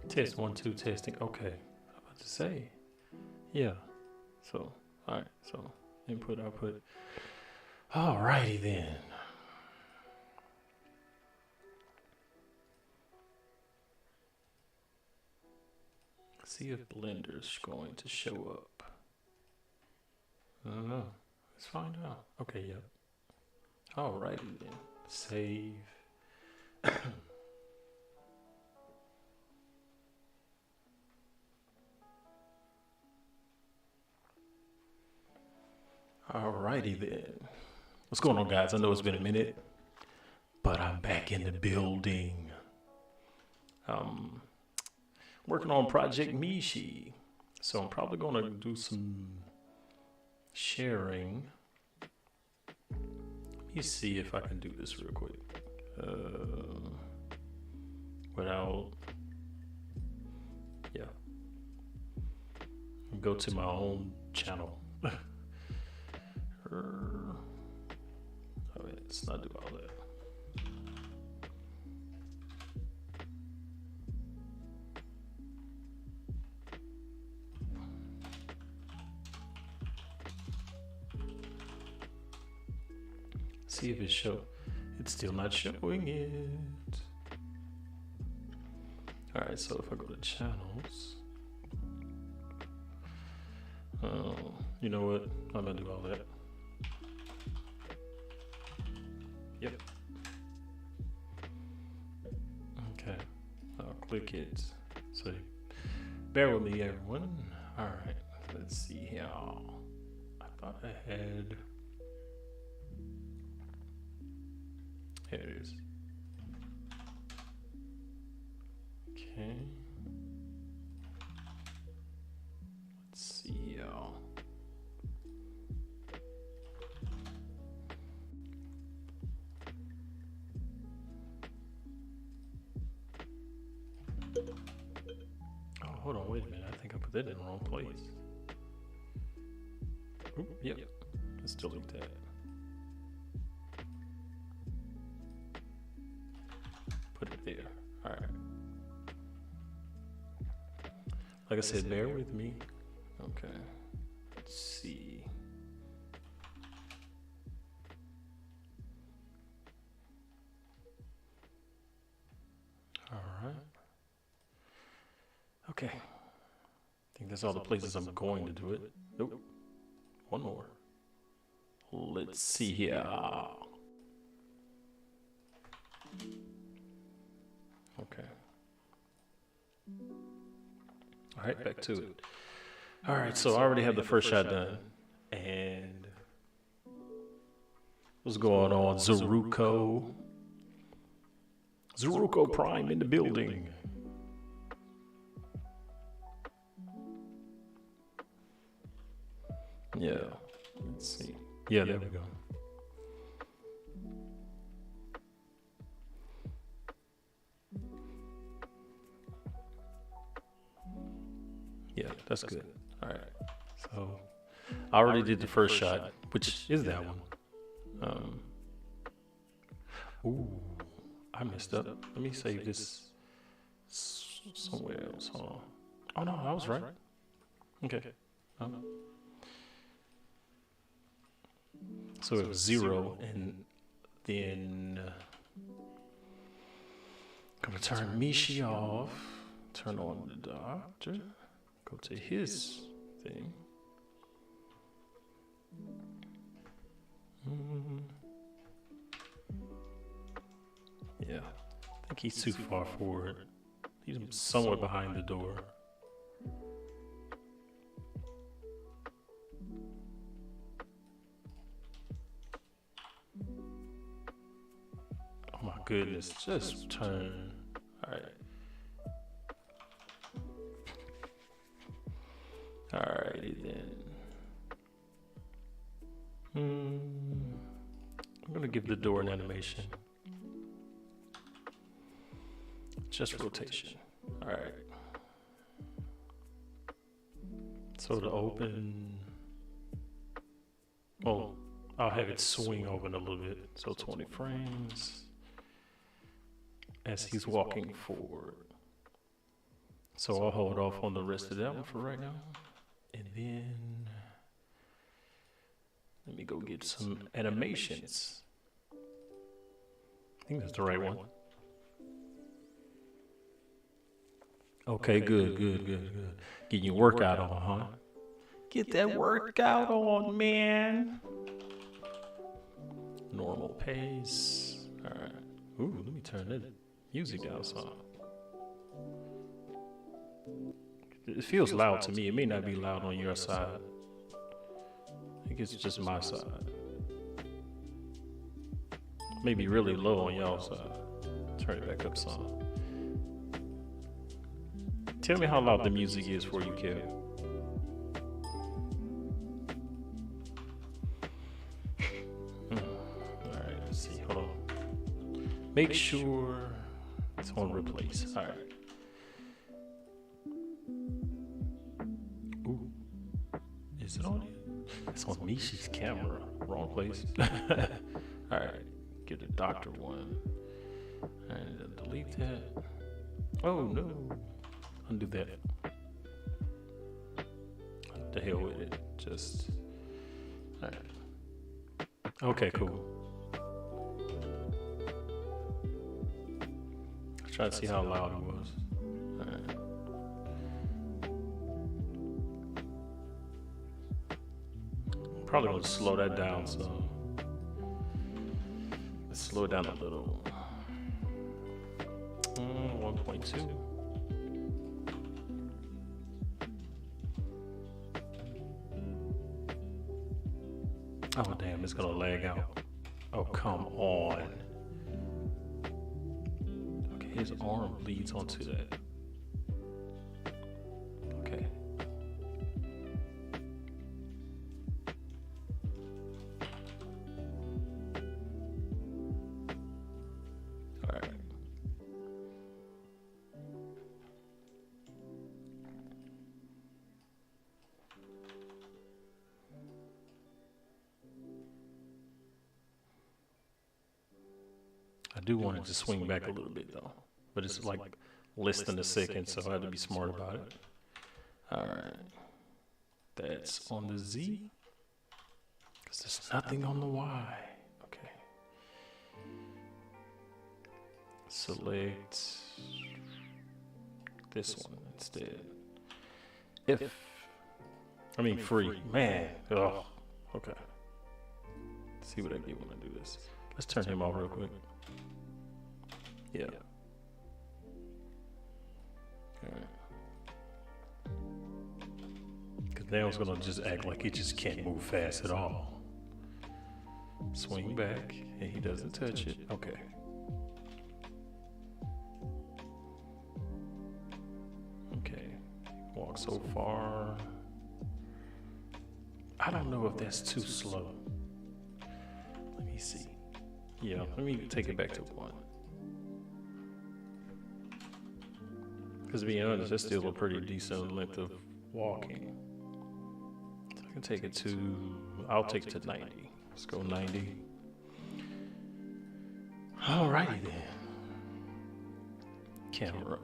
Test 1, 2, testing. Okay. I'm about to say. Yeah. So, alright. So, input, output. Alrighty then. See if Blender's going to show up. I don't know. Let's find out. Okay, yep. Alrighty then. Save. Alrighty then. What's going on, guys? I know it's been a minute, but I'm back in the building. Working on Project Meshi. So I'm probably going to do some sharing. Let me see if I can do this real quick. Without, yeah. Go to my own channel. Oh, wait, let's not do all that. See if it shows. It's still not showing it. All right, so if I go to channels, you know what? I'm gonna do all that. Yep. Okay, I'll click it. So bear with me, everyone. All right, let's see here. I thought I had. Here it is. Okay. Let's see here. Oh, hold on, wait a minute. I think I put that in the wrong place. Oop, yep. Let's delete that. Put it there. All right. Like I said, bear with me. Okay. Let's see. All right. Okay. I think that's all the places I'm going to do it. Nope. One more. Let's see here. Okay. All right, back to it. All right, so I already have the first shot done. And what's going on? Zeruko Prime in the building. Yeah, let's see. Yeah, there we go. Yeah, that's good. All right. So I already did the first shot, which is that one. Ooh, I messed up. Let me save this somewhere else. Hold on. Oh no, I was right. Okay. So it was 0, and then I'm gonna turn Meshi off. Turn on the doctor. Go to his thing. Yeah, I think he's too far forward. He's somewhere behind the door. Oh my goodness, just turn. All right. Alrighty then. I'm gonna give the door an animation. Just rotation. Alright. So to open. Oh, I'll have it swing open a little bit. So 20 frames. As he's walking forward. So I'll hold off on the rest of that one for right now. And then let me go get some animations. I think that's the right one. Okay, good. Getting your workout on, huh? Get that workout on, man. Normal pace. All right. Ooh, let me turn that music down some. It feels loud to me. It may not be loud on your side. I think it's just my side. Maybe really low on y'all's side. Turn it back up some. Tell me how loud the music is for you, Kev. Alright, let's see. Hold on. Make sure it's on replace. Alright. Ooh. Is it on here? It's on Meshi's camera. Wrong place. Alright. Get the doctor one. And delete that. Oh no. Undo that. The hell with it. Just. Alright. Okay, cool. Let's try to see how loud it was. Alright. Probably want to slow that down, so. Let's slow it down a little. 1.2. Oh damn, it's gonna lag out. Oh, come on. Okay, his arm leads onto that. Okay. Alright. I do want it to swing back a little bit though, but it's like less than a second, so I have to be smart about it. Alright, that's on the Z, because there's nothing on the Y. Okay. Select this one instead. Free. Man, oh, okay. Let's see what I get when I do this. Let's turn him off real quick. Yeah. Alright. Because now it's gonna just act like he just can't move fast at all. Swing back, and he doesn't touch it. Okay. Okay. Walk so far. I don't know if that's too slow. Let me see. Yeah, let me take it back to 1. Because to be honest, that's still a pretty decent length of walking. So I can take it to, I'll take it to 90. Let's go 90. Alrighty then. Camera.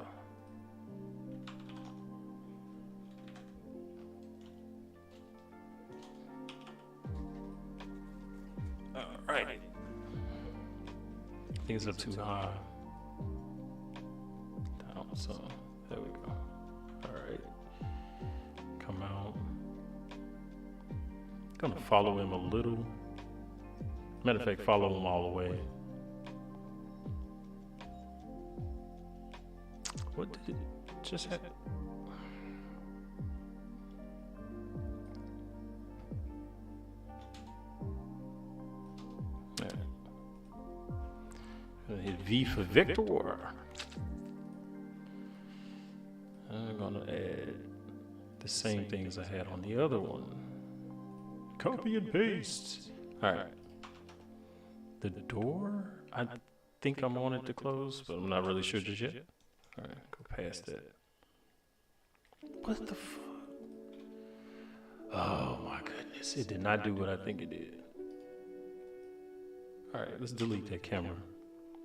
Alrighty. I think it's up too high. Down some. There we go. Alright. Come out. Gonna follow him a little. Matter of fact, follow him all the way. What did it just happen? Alright. Gonna hit V for Victor. I'm gonna add the same things I had on the other one. Copy and paste. Alright. The door, I think I'm on it to close, but I'm not really sure just yet. Alright, go past that. What the fuck? Oh my goodness, it did not do what I think it did. Alright, let's delete that camera.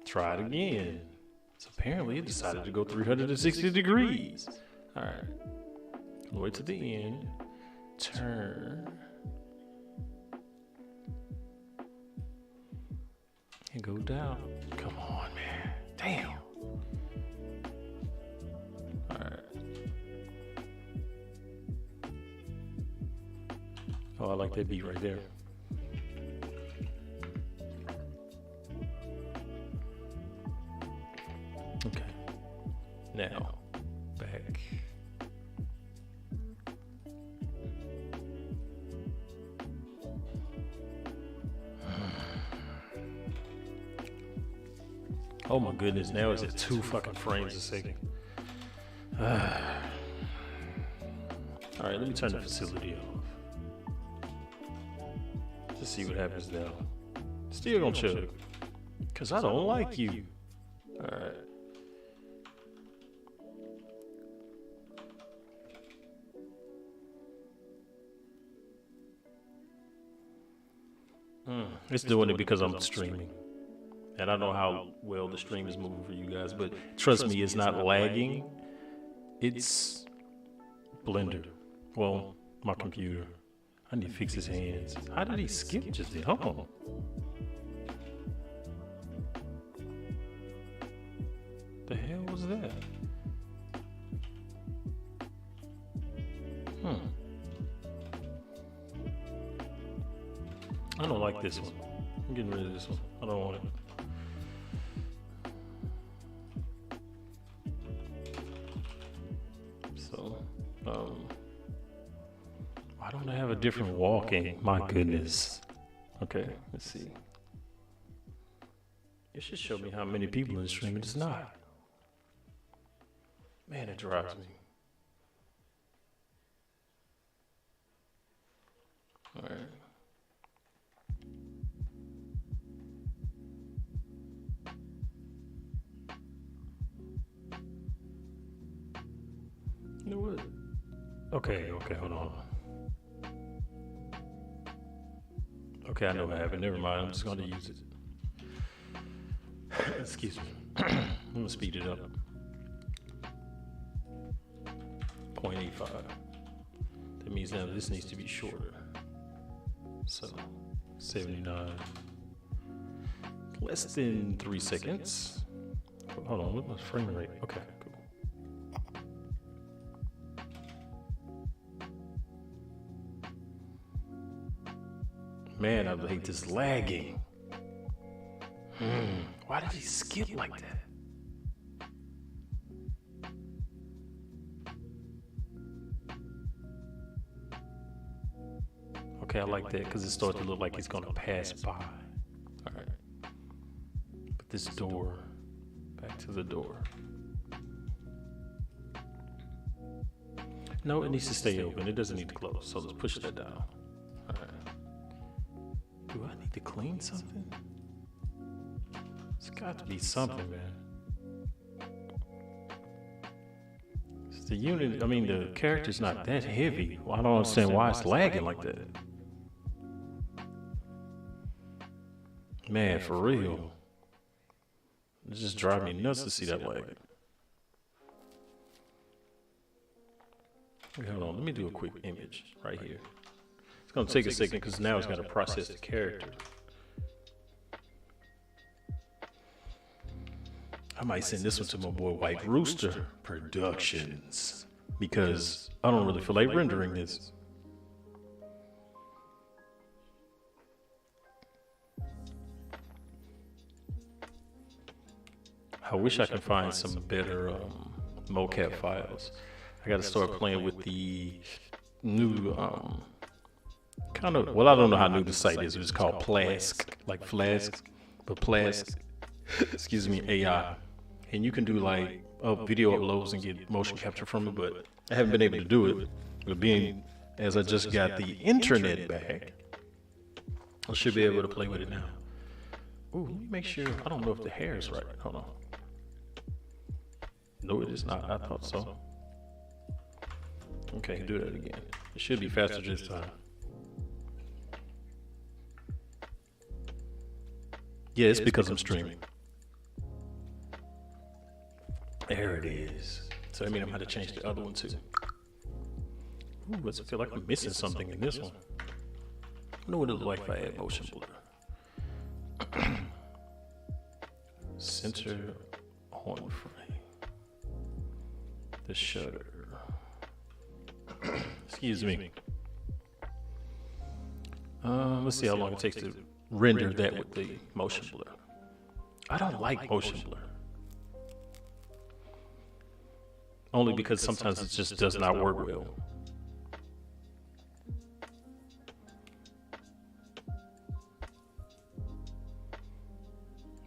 Try it again. So apparently it decided to go 360 degrees. All right. All the way to the end. Turn. And go down. Come on, man. Damn. All right. Oh, I like that beat right there. Okay. Now, back. Oh my goodness, now it's at 2 fucking frames a second. All right, let me turn the facility off. Just see what happens now. Still gonna chug. Cause I don't like you. All right. It's doing it because I'm streaming. And I don't know how well the stream is moving for you guys, but trust me, it's not lagging. It's Blender. Well, my computer. I need to fix his hands. How did he skip just then? Hold on. The hell was that? I don't like this one. I'm getting rid of this one. I don't want it. So, why don't I have a different walking? My goodness. Okay, let's see. It should show me how many people in the stream. It's not. Man, it drives me. All right. You know what? Okay, hold on. Okay, I know what happened. Never mind. I'm just going to use it. Excuse me. I'm going to speed it up. 0.85. That means now this needs to be shorter. So, 79. Less than 3 seconds. Hold on, what's my frame rate? Okay, cool. Man, I hate this lagging. Why did he skip like that? Okay, I like that because it starts to look like it's gonna pass by. All right. Put this door back to the door. No, it needs to stay open. It doesn't need to close. So let's push that down. All right. Do I need to clean something? It's got to be something, man. It's the unit, I mean, the character's not that heavy. Well, I don't understand why it's lagging like that. Man, for real. It just drives me nuts to see that lag. Okay, hold on, let me do a quick image right here. It's gonna take a second because now it's gotta process the character. I might send this one to my boy White Rooster Productions because I don't really feel like rendering this. I wish I could find some better mocap files. I gotta start playing with the new kind of, well, I don't know how new the site is. It's called Plask, like Flask, but Plask, excuse me, AI. And you can do like video uploads and get motion capture from it, but I haven't been able to do it. But being as I just got the internet back, I should be able to play with it now. Ooh, let me make sure. I don't know if the hair is right. Hold on. No, it is not. I thought so. Okay, do that again. It should be faster this time. Yeah, it's because I'm streaming. There it is. So I mean, I'm gonna have to change the other one too. Ooh, does it feel like I'm missing something in this one? I wonder what it look like if I add motion blur. Center on frame. The shutter. Excuse me. Let's see how long it takes to render that with the motion blur. I don't like motion blur. Only because sometimes it just does not work well.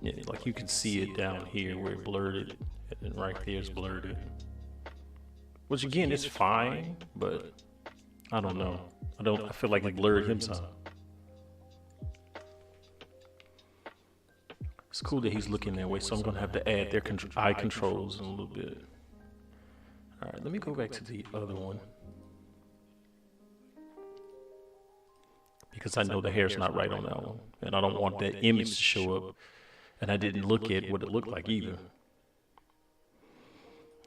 Yeah, like you can see it down here where it blurred it, and right there it's blurred it. Which again, it's fine, but I don't know. I feel like it blurred him some. It's cool that he's looking that way, so I'm gonna have to add their eye controls in a little bit. All right, let me go back to the other one. Because I know the hair's not right on that one, and I don't want that image to show up. And I didn't look at what it looked like either.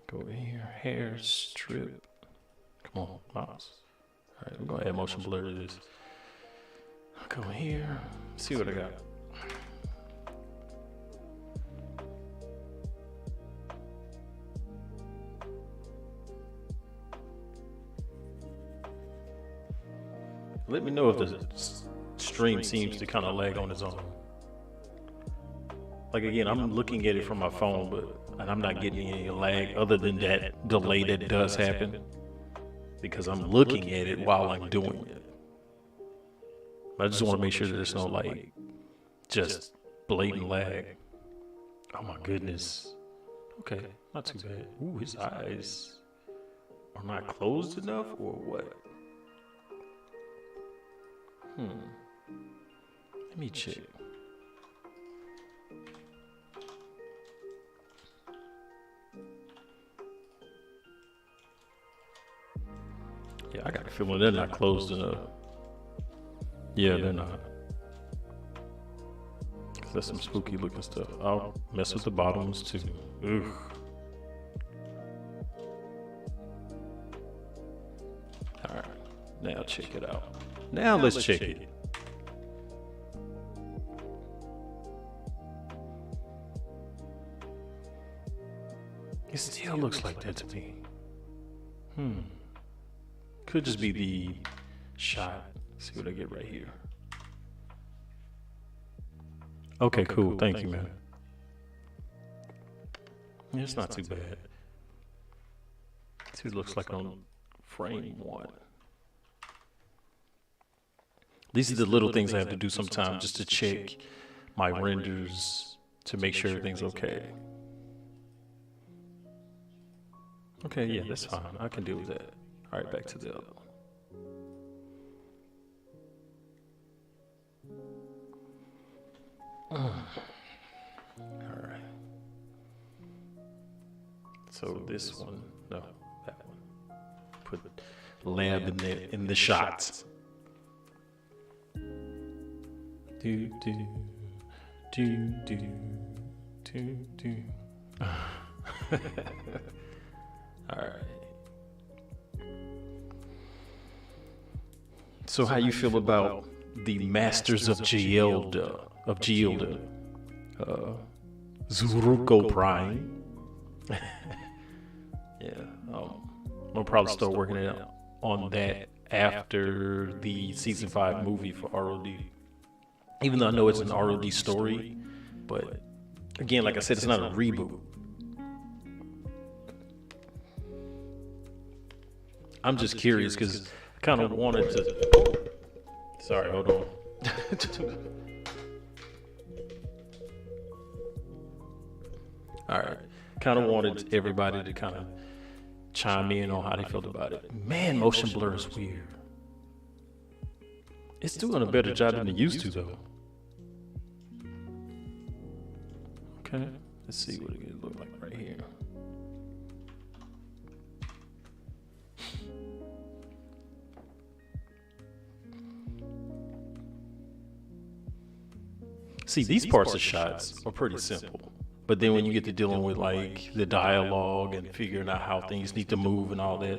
Go over here, hair strip. Come on, mouse. All right, we're gonna add motion blur to this. I'll go here, see what I got. Let me know if the stream seems to kind of lag on its own. Like again, I'm looking at it from my phone, and I'm not getting any lag other than that delay that does happen because I'm looking at it while I'm doing it. But I just want to make sure that there's no like just blatant lag. Oh my goodness. Okay, not too bad. Ooh, his eyes are not closed enough or what? Let me check. Yeah, I got a feeling they're not closed enough. Yeah, they're not. That's some spooky looking stuff. I'll mess with the bottoms too. Ugh. Alright, now check it out. Now let's check it. It still looks like that to me. Could just be the shot. See what I get right here. Okay, cool. Thank you, man. Yeah, it's not too bad. See what it looks like on frame 1. These are the little things I have to do sometimes just to check my renders to make sure everything's okay. Okay, yeah, that's fine. I can deal with that. All right, back to the other one. All right. So this one, no, that one. Put lab in there in the shots. Do do do do do do. All right. So how you feel about the Masters of Gielda, Zuruko Prime? Yeah, I'll probably start working it out on that after the season 5 movie for ROD. Even though I know it's an ROD story, but again, like I said, it's not a reboot. I'm just curious because I kind of wanted to. Sorry, hold on. All right, kind of wanted everybody to kind of chime in on how they felt about it. Man, motion blur is weird. It's doing a better job than it used to, though. Okay, let's see what it look like right here. See, these parts of shots are pretty simple, But then when you get to dealing with like the dialogue and figuring out how things need to move and all that,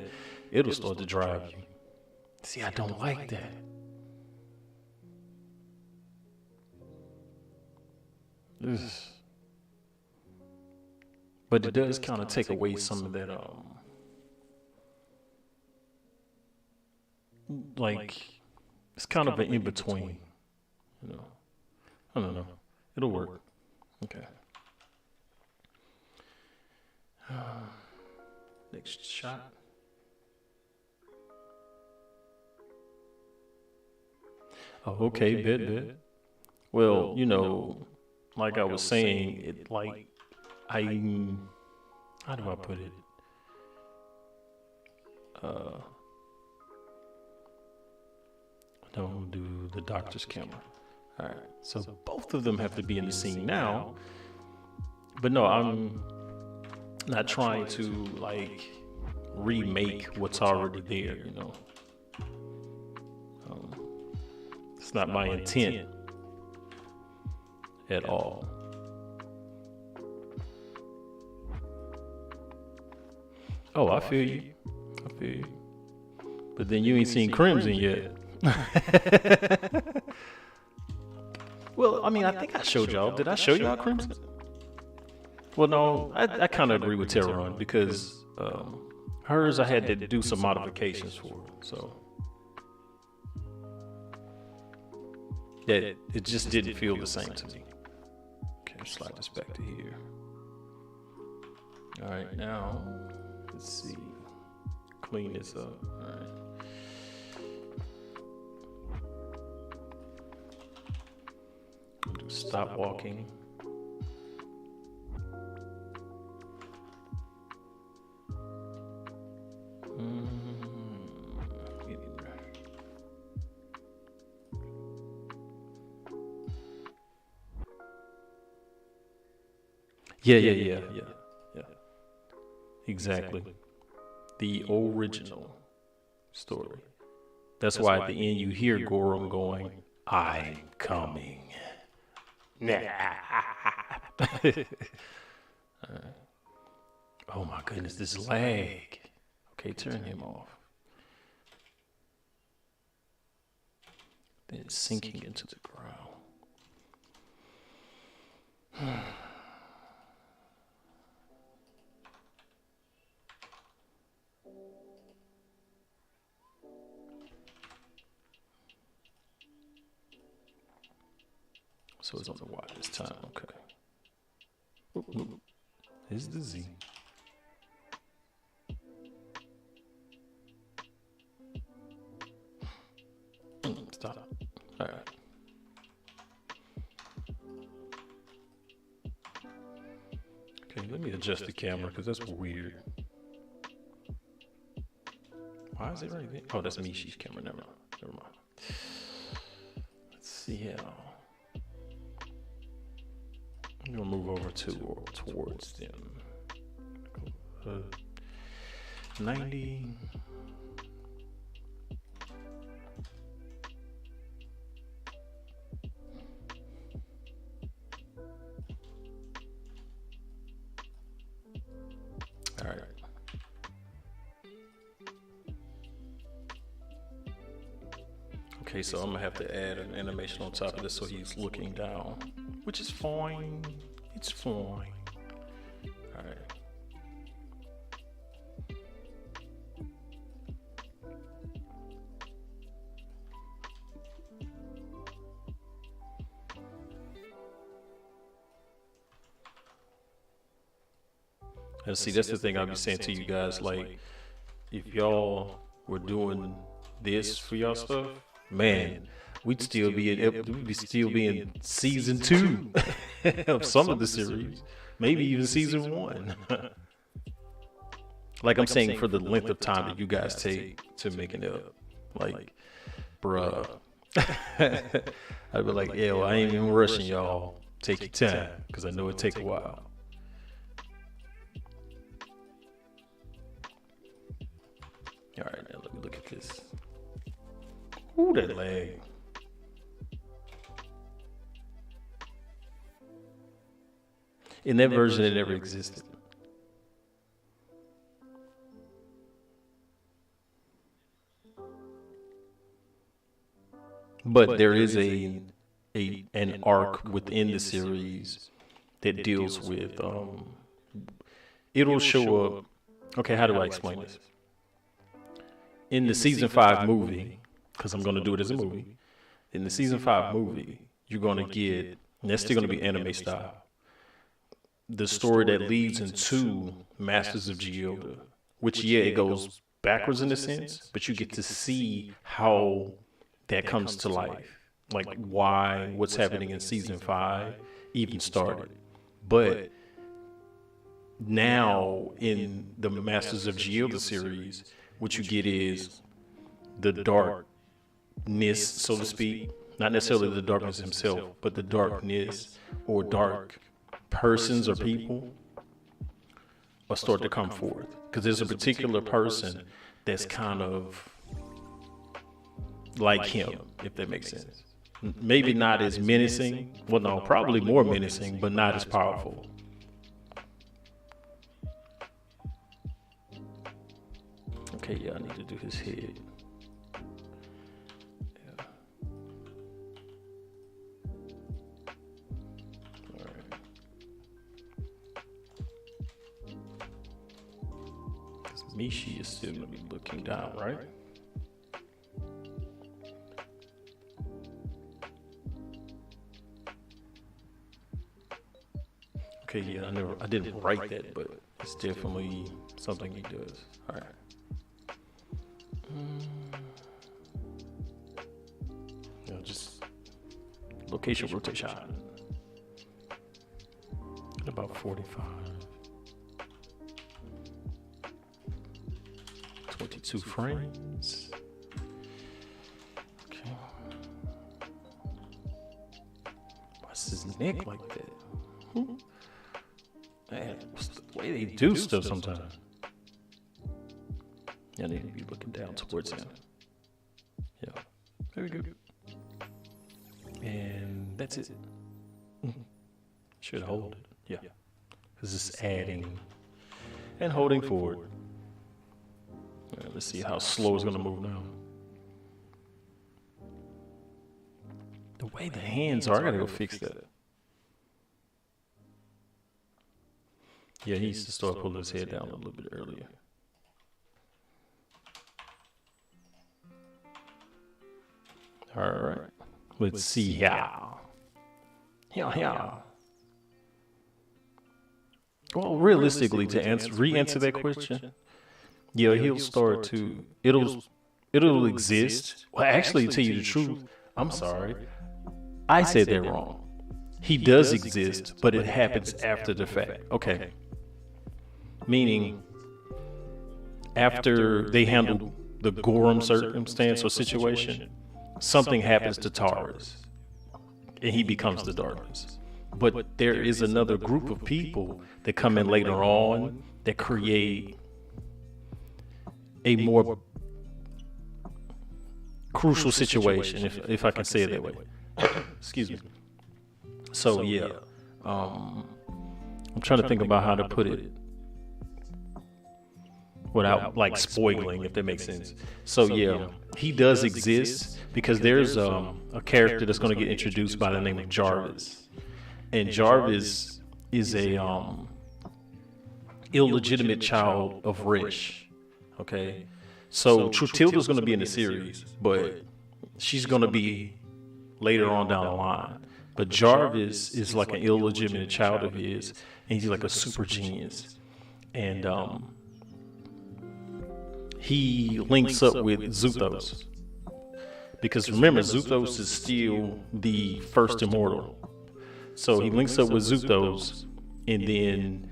it'll start to drive you. See, I don't like that. Ugh. But it does kind of take away some of that, like, it's kind of an in-between, you know. I don't know. It'll work. Okay. Next shot. Oh, okay, bet. Well, you know, like I was saying, it like how do I put it? Don't do the doctor's camera. All right, so both of them have to be in the scene now. But no, I'm not trying to like remake what's already there, you know. It's not my intent at all. Oh, I feel you. But then you ain't seen Crimson yet. Well, I mean, I think I showed y'all. Did I show y'all Crimson? Well, no, I kind of agree with Terron because hers I had to do some modifications for, so that it just didn't feel the same to me. Okay, slide this back to here. All right, now let's see. Clean this up. All right. Do stop walking. Yeah. Exactly. The original story. That's why at the end you hear Gorum going, "I'm coming." Oh my goodness, this lag. Okay, turn him off. Then it's sinking into the ground. So it's on the Y this time, okay. Ooh. Here's the Z. Stop. All right. Okay, let me adjust the camera because that's weird. Why is it right there? Oh, that's Meshi's camera. Never mind. Let's see how. I'm gonna move over towards them. 90. All right. Okay, so I'm gonna have to add an animation on top of this so he's looking down, which is fine. It's fine. All right. And see, that's the thing I'll be saying to you guys. Like, if y'all were doing this for y'all stuff, man, we'd still be in season 2 of some of the series, maybe even season 1. Like I'm saying, for the length of time that you guys take to make it up, like, bruh. I'd be like, yeah, well, I ain't even rushing y'all. Take your time, because I know it take a while. All right, now let me look at this. Ooh, that lag. In that version, it never existed. But there is an arc within the series that deals with it'll show up. Okay, how do I explain this? In the season 5 movie, because I'm going to do it as a movie. In the season 5 movie, you're going to get, and that's still going to be anime style, the story that leads into Masters of Geoda, which, yeah, it goes backwards in a sense, but you get to see how that comes to life. Like why what's happening in season 5 even started. But now in the Masters of Geoda series, what you get is the darkness, so to speak. Not necessarily the darkness himself, but the darkness or dark persons or people will start to come forth. Because there's a particular person that's kind of like him, if that makes sense. Maybe not as menacing. Well, no, probably more menacing, but not as powerful. Okay, yeah, I need to do his head. Yeah. All right. Because Meshi is still going to be looking down, right? Okay, yeah, I didn't write that, but it's definitely something he does. All right. Just location rotation. At about 45. 22 frames. Okay. What's his neck like that? Man, what's the way they do stuff sometimes? I need to be looking down towards him. Yeah, very good. And that's it. Should hold it. Yeah, because it's adding and holding forward. Let's see how slow it's going to move now. The way the hands are, I got to go fix that. Yeah, he needs to start pulling his head down a little bit earlier. All right, let's see how. Yeah. Well, realistically, to re-answer that question, yeah, he'll start to. It'll exist. Well, actually, to tell you the truth, I'm sorry, I said that wrong. He does exist, but it happens after the fact. Okay. Meaning, after they handle the Gorham circumstance or situation, something happens to Taurus, and he becomes the darkness. But there is another group of people that come in later on that create a more crucial situation, if I can say it that way. Excuse me. So yeah, I'm trying to think about how to put it without like spoiling, if that makes sense. So yeah, he does exist because there's a character that's going to get introduced by the name of Jarvis, and Jarvis is a illegitimate child of Rish. Okay, so Trutilda's going to be in the series, but she's going to be later on down the line. But Jarvis is like an illegitimate child of his, and he's like a super genius, and he links up with Zuthos. Because remember, Zuthos is still the first immortal. So he links up with Zuthos, and then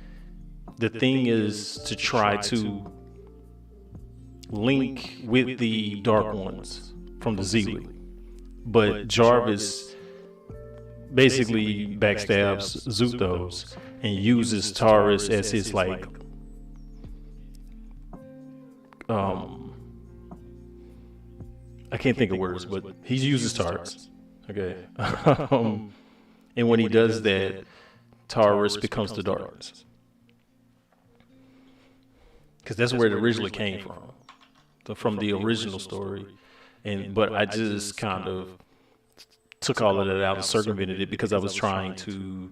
the thing is to try to link with the Dark Ones from the Zealot. But Jarvis basically backstabs Zuthos and uses Taurus as his like I can't think of words, but he uses Taurus. Okay. And when he does that, Taurus becomes the darkness. Because that's where it originally came from the original story. But I just kind of took all of that out and circumvented it because I was trying to,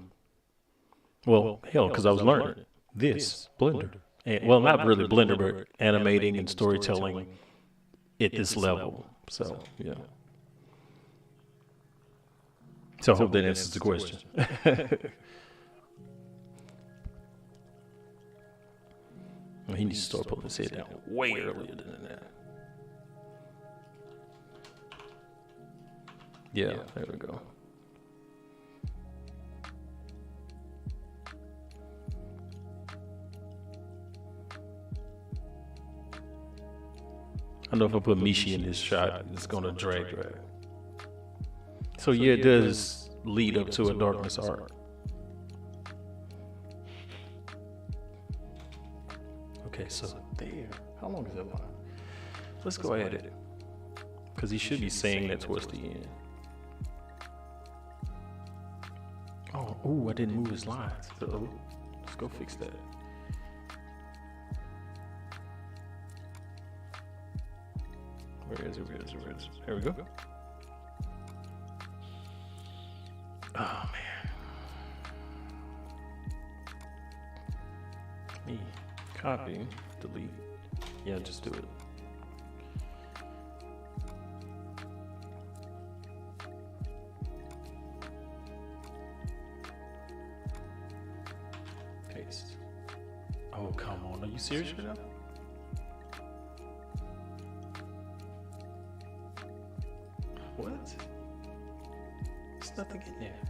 well, hell, because I was learning this Blender. And, well, not really Blender, but animating and storytelling at this level. So, yeah. So I hope that answers the question. He needs to start pulling his head down way earlier than that. Yeah, there we go. I know if I put Meshi in this shot, it's gonna drag. So yeah, it does lead up to a darkness arc. Okay, so there. How long is that line? Let's go at it. Because he should be saying that towards the end. Oh, ooh, I didn't move his lines. Uh-oh. Let's go fix that. Where is it? There we go. Oh, man. Me. Copy. Delete. Yeah, just do it. Paste. Oh, come on. Are you serious right now? What? There's nothing in there.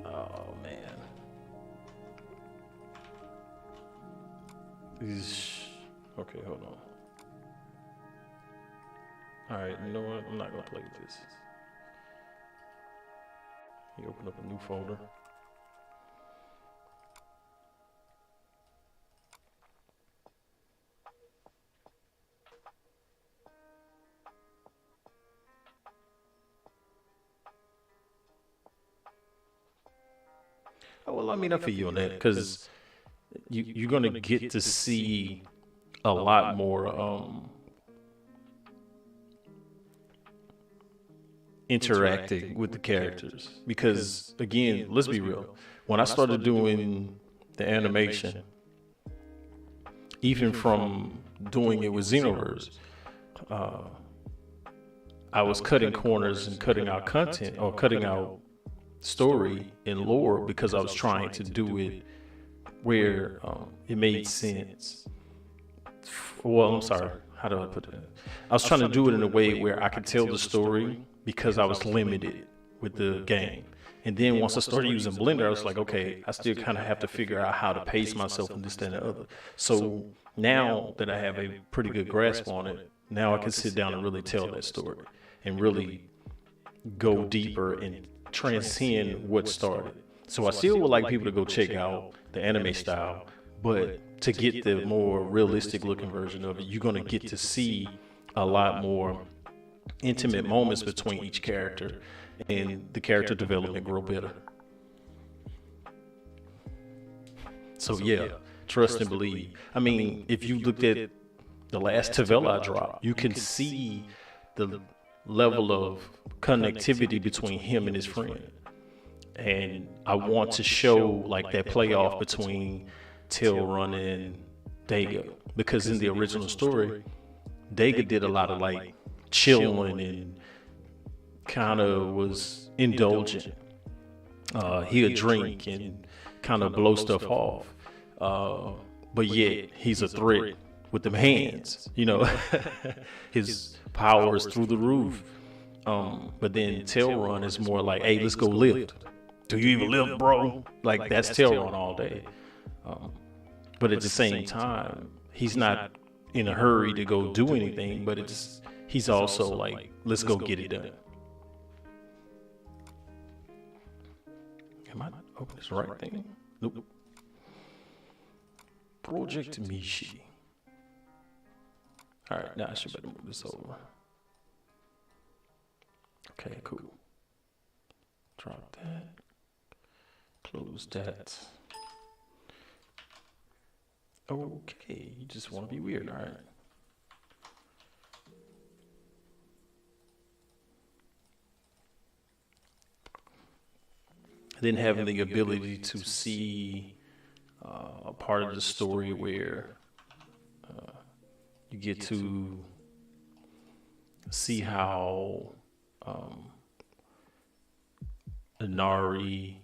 Oh, man. Okay, hold on. Alright, you know what? I'm not gonna play with this. You open up a new folder. Oh, well, I mean, I feel you on that, because you're going to get to see a lot more interacting with the characters. Because, again, let's be real. When I started doing the animation, even from doing it with Xenoverse, I was cutting corners and cutting out content, or cutting out story and lore, because I was trying to do it where it made sense. Well, I'm sorry, how do I put it? I was trying to do it in a way where I could tell the story because I was limited with the game. And then once I started using Blender, I was like, okay, I still kind of have to figure out how to pace myself and this, that, and the other. So now that I have a pretty good grasp on it, now I can sit down and really tell that story and really go deeper and transcend what started. So I still would like people to go check out the anime style, but to get the more realistic looking version of it, you're going to get to see a lot more intimate moments between each character, and the character development grow better. So yeah, trust and believe. I mean, if you looked at the last Tavella drop, you can see the level of connectivity between him and his friend. And I want to show like that playoff between Tailrun and Dega, because in the original story, Dega did a lot of like chilling and kind of was indulgent. He'll drink and kind of blow stuff off, but yet he's a threat with them hands, you know. His power is through the roof. But then Tailrun is more like, hey, let's go lift. Do you even lift, bro? Like that's Tailrun all day. But at the same time, he's not in a hurry to go do anything, but he's also like, let's go get it done. Am I opening this right thing? Nope. Project Meshi. All right, now I should better move this over. Okay, cool. Drop that. close that. Okay, you just want to be weird, all right. Then having the ability to see a part of the story where you get to see how Inari.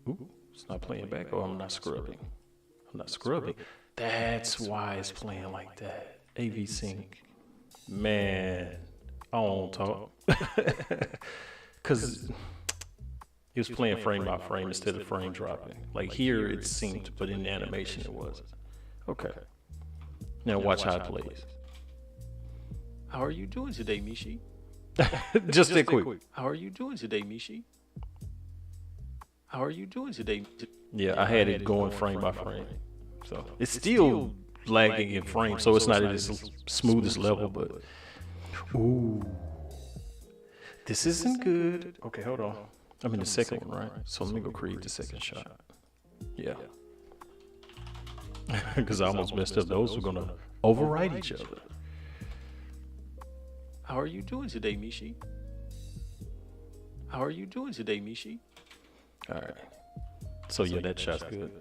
Ooh, it's not playing back. Oh, I'm not scrubbing. I'm not scrubbing. That's why it's playing like that. AV sync. Man, I don't talk. Because it was playing frame by frame instead of frame dropping. Like here it seemed, but in the animation it wasn't. Okay. Now watch how it plays. How are you doing today, Meshi? Just that quick. How are you doing today, Meshi? How are you doing today? Yeah, I had it going frame by frame. So it's still lagging in frame, so it's not at its smoothest level, but ooh. This isn't good. Okay, hold on. I'm in the second one, right? So let me go create the second shot. Yeah. Because I almost messed up. Those were going to override each other. How are you doing today, Meshi? How are you doing today, Meshi? All right. So yeah, that shot's good.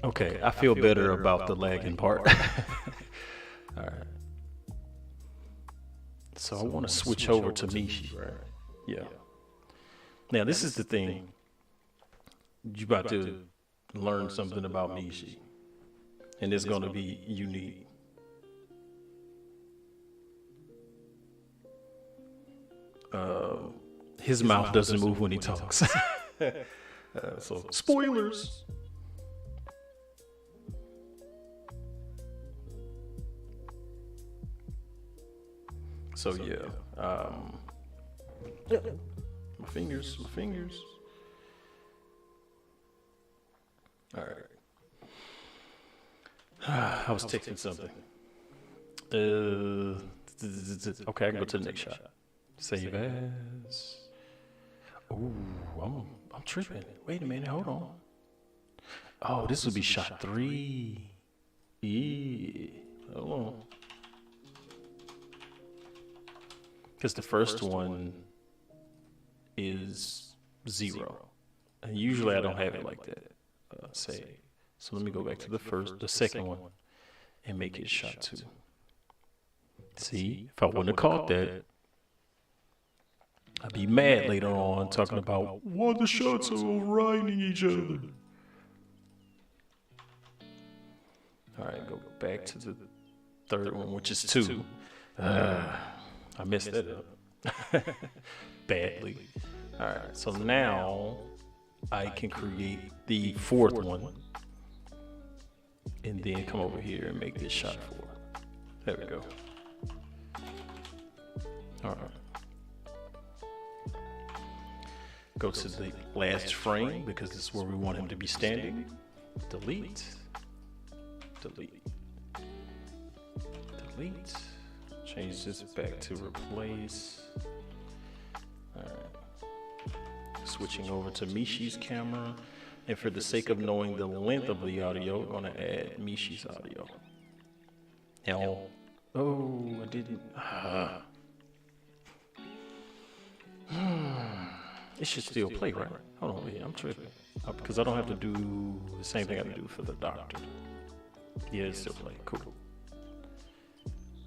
Okay, I feel better about the lagging part. All right. So I want to switch over to Meshi, right? Yeah. Now this is the thing. You about to learn something about Meshi, and it's going to be unique. His mouth doesn't move when he talks. So spoilers. So yeah, my fingers. All right. I was texting something. Okay, I can go to the next shot. Save as. Oh, I'm tripping. Wait a minute, hold on. Oh, this would be shot 3. Yeah. Hold on. Because the first one is 0. And usually I don't have it like that. Say. So let me go back to the second one, and make it shot 2. See, if I wouldn't have caught that, I'd be mad later on talking about why the shots are overriding each other. All right, go back to the third one, which is 2. I messed that up badly. All right, so now I can create the 4th one and then come over here and make this shot 4. There we go. All right. Go to the last frame because this is where we want him to be standing. Delete. Delete. Delete. Change this back to replace. All right. Switching over to Meshi's camera. And for the sake of knowing the length of the audio, we're going to add Meshi's audio. Now, oh, I didn't. It should still play, right? Hold on, wait, I'm tripping. Because I don't have to do the same thing I have to do for the doctor. Yeah, it still play. Cool.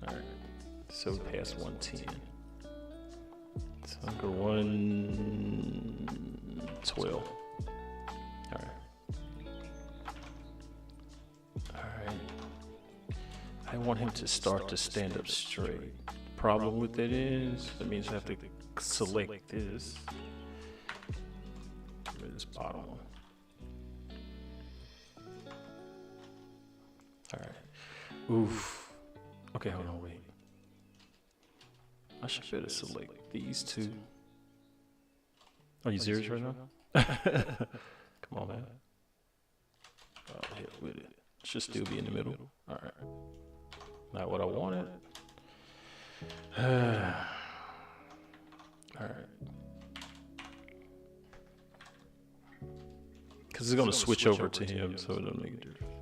All right. So past 110. So I'll go 112. All right. All right. I want him to start to stand up straight. Problem with that is, that means I have to select this. This bottom one. All right. Oof. Okay, hold on, wait. I should better select these 2. Are you serious right now? Come on, man. Oh, hell with it. Should still be in the middle. All right. Not what I wanted. All right. Because it's going to switch over to him, so it'll make it different.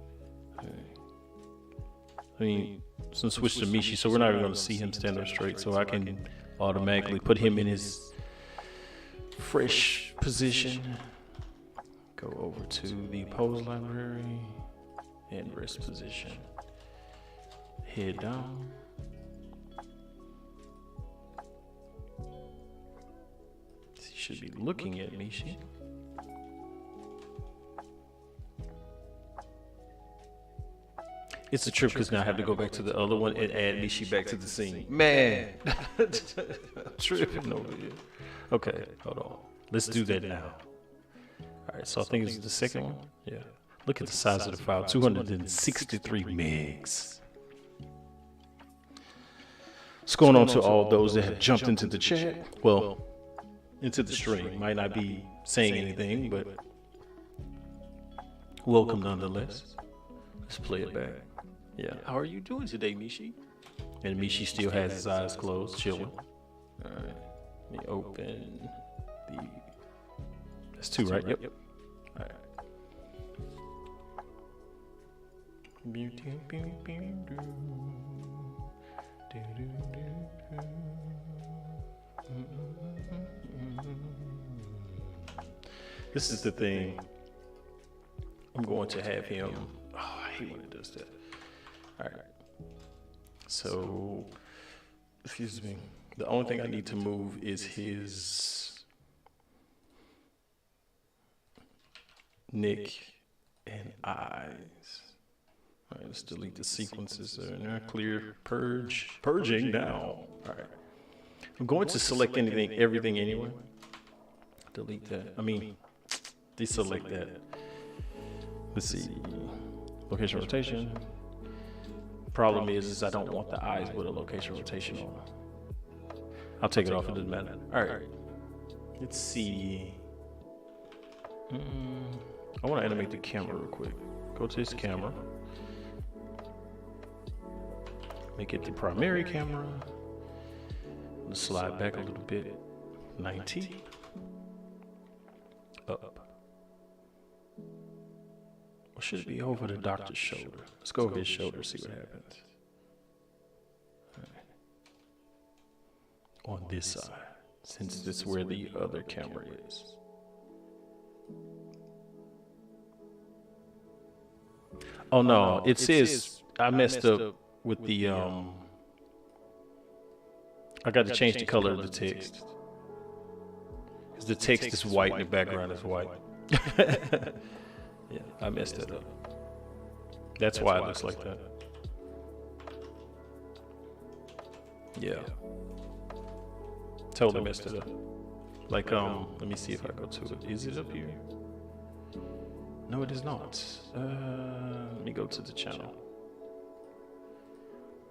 Okay. I mean, it's going to switch to Meshi, so we're not even going to see him stand up straight, so I can automatically put him in his fresh position. Go over to the pose library and rest position. Head down. He should be looking at Meshi. It's a trip because now I have to go back to the other one and add Meshi back to the scene. Man, tripping over here. Okay, hold on. Let's do that now. All right, so I think it's the second one. Yeah. Look at the size of the file, 263 megs. What's going on to all those that have jumped into the chat? Well, into the stream. Might not be saying anything, but welcome nonetheless. Let's play it back. Yeah. How are you doing today, Meshi? And Meshi still has his eyes closed, chilling. All right. Let me open the... That's two, right? Yep. All right. This is the thing. I'm going to have him... Oh, I hate when it does that. All right. So, excuse me. The only thing I need to move is his neck and eyes. All right, let's delete the sequences that are in there. Clear, purging now. All right. I'm going to select everything anyway. Delete that. I mean, deselect that. Let's see. Location rotation. Problem is I don't want the eyes with a location rotation on. I'll take it off. It doesn't matter. All right. Let's see. I want to animate the camera real quick. Go to this camera. Make it the primary camera. Let's slide back a little bit. 90. Up. Or should it be over the doctor's shoulder? Let's go over his shoulder, see what happens. Right. On this side, since this is where the other camera is. Oh no, it says I messed up with the I got to change the color of the text. Because the text is white and the background is white. Yeah, I messed it up. That's why it looks like that. Yeah. Totally messed it up. Like, let me see if I go to it. Is it up here? No, it is not. Let me go to the channel.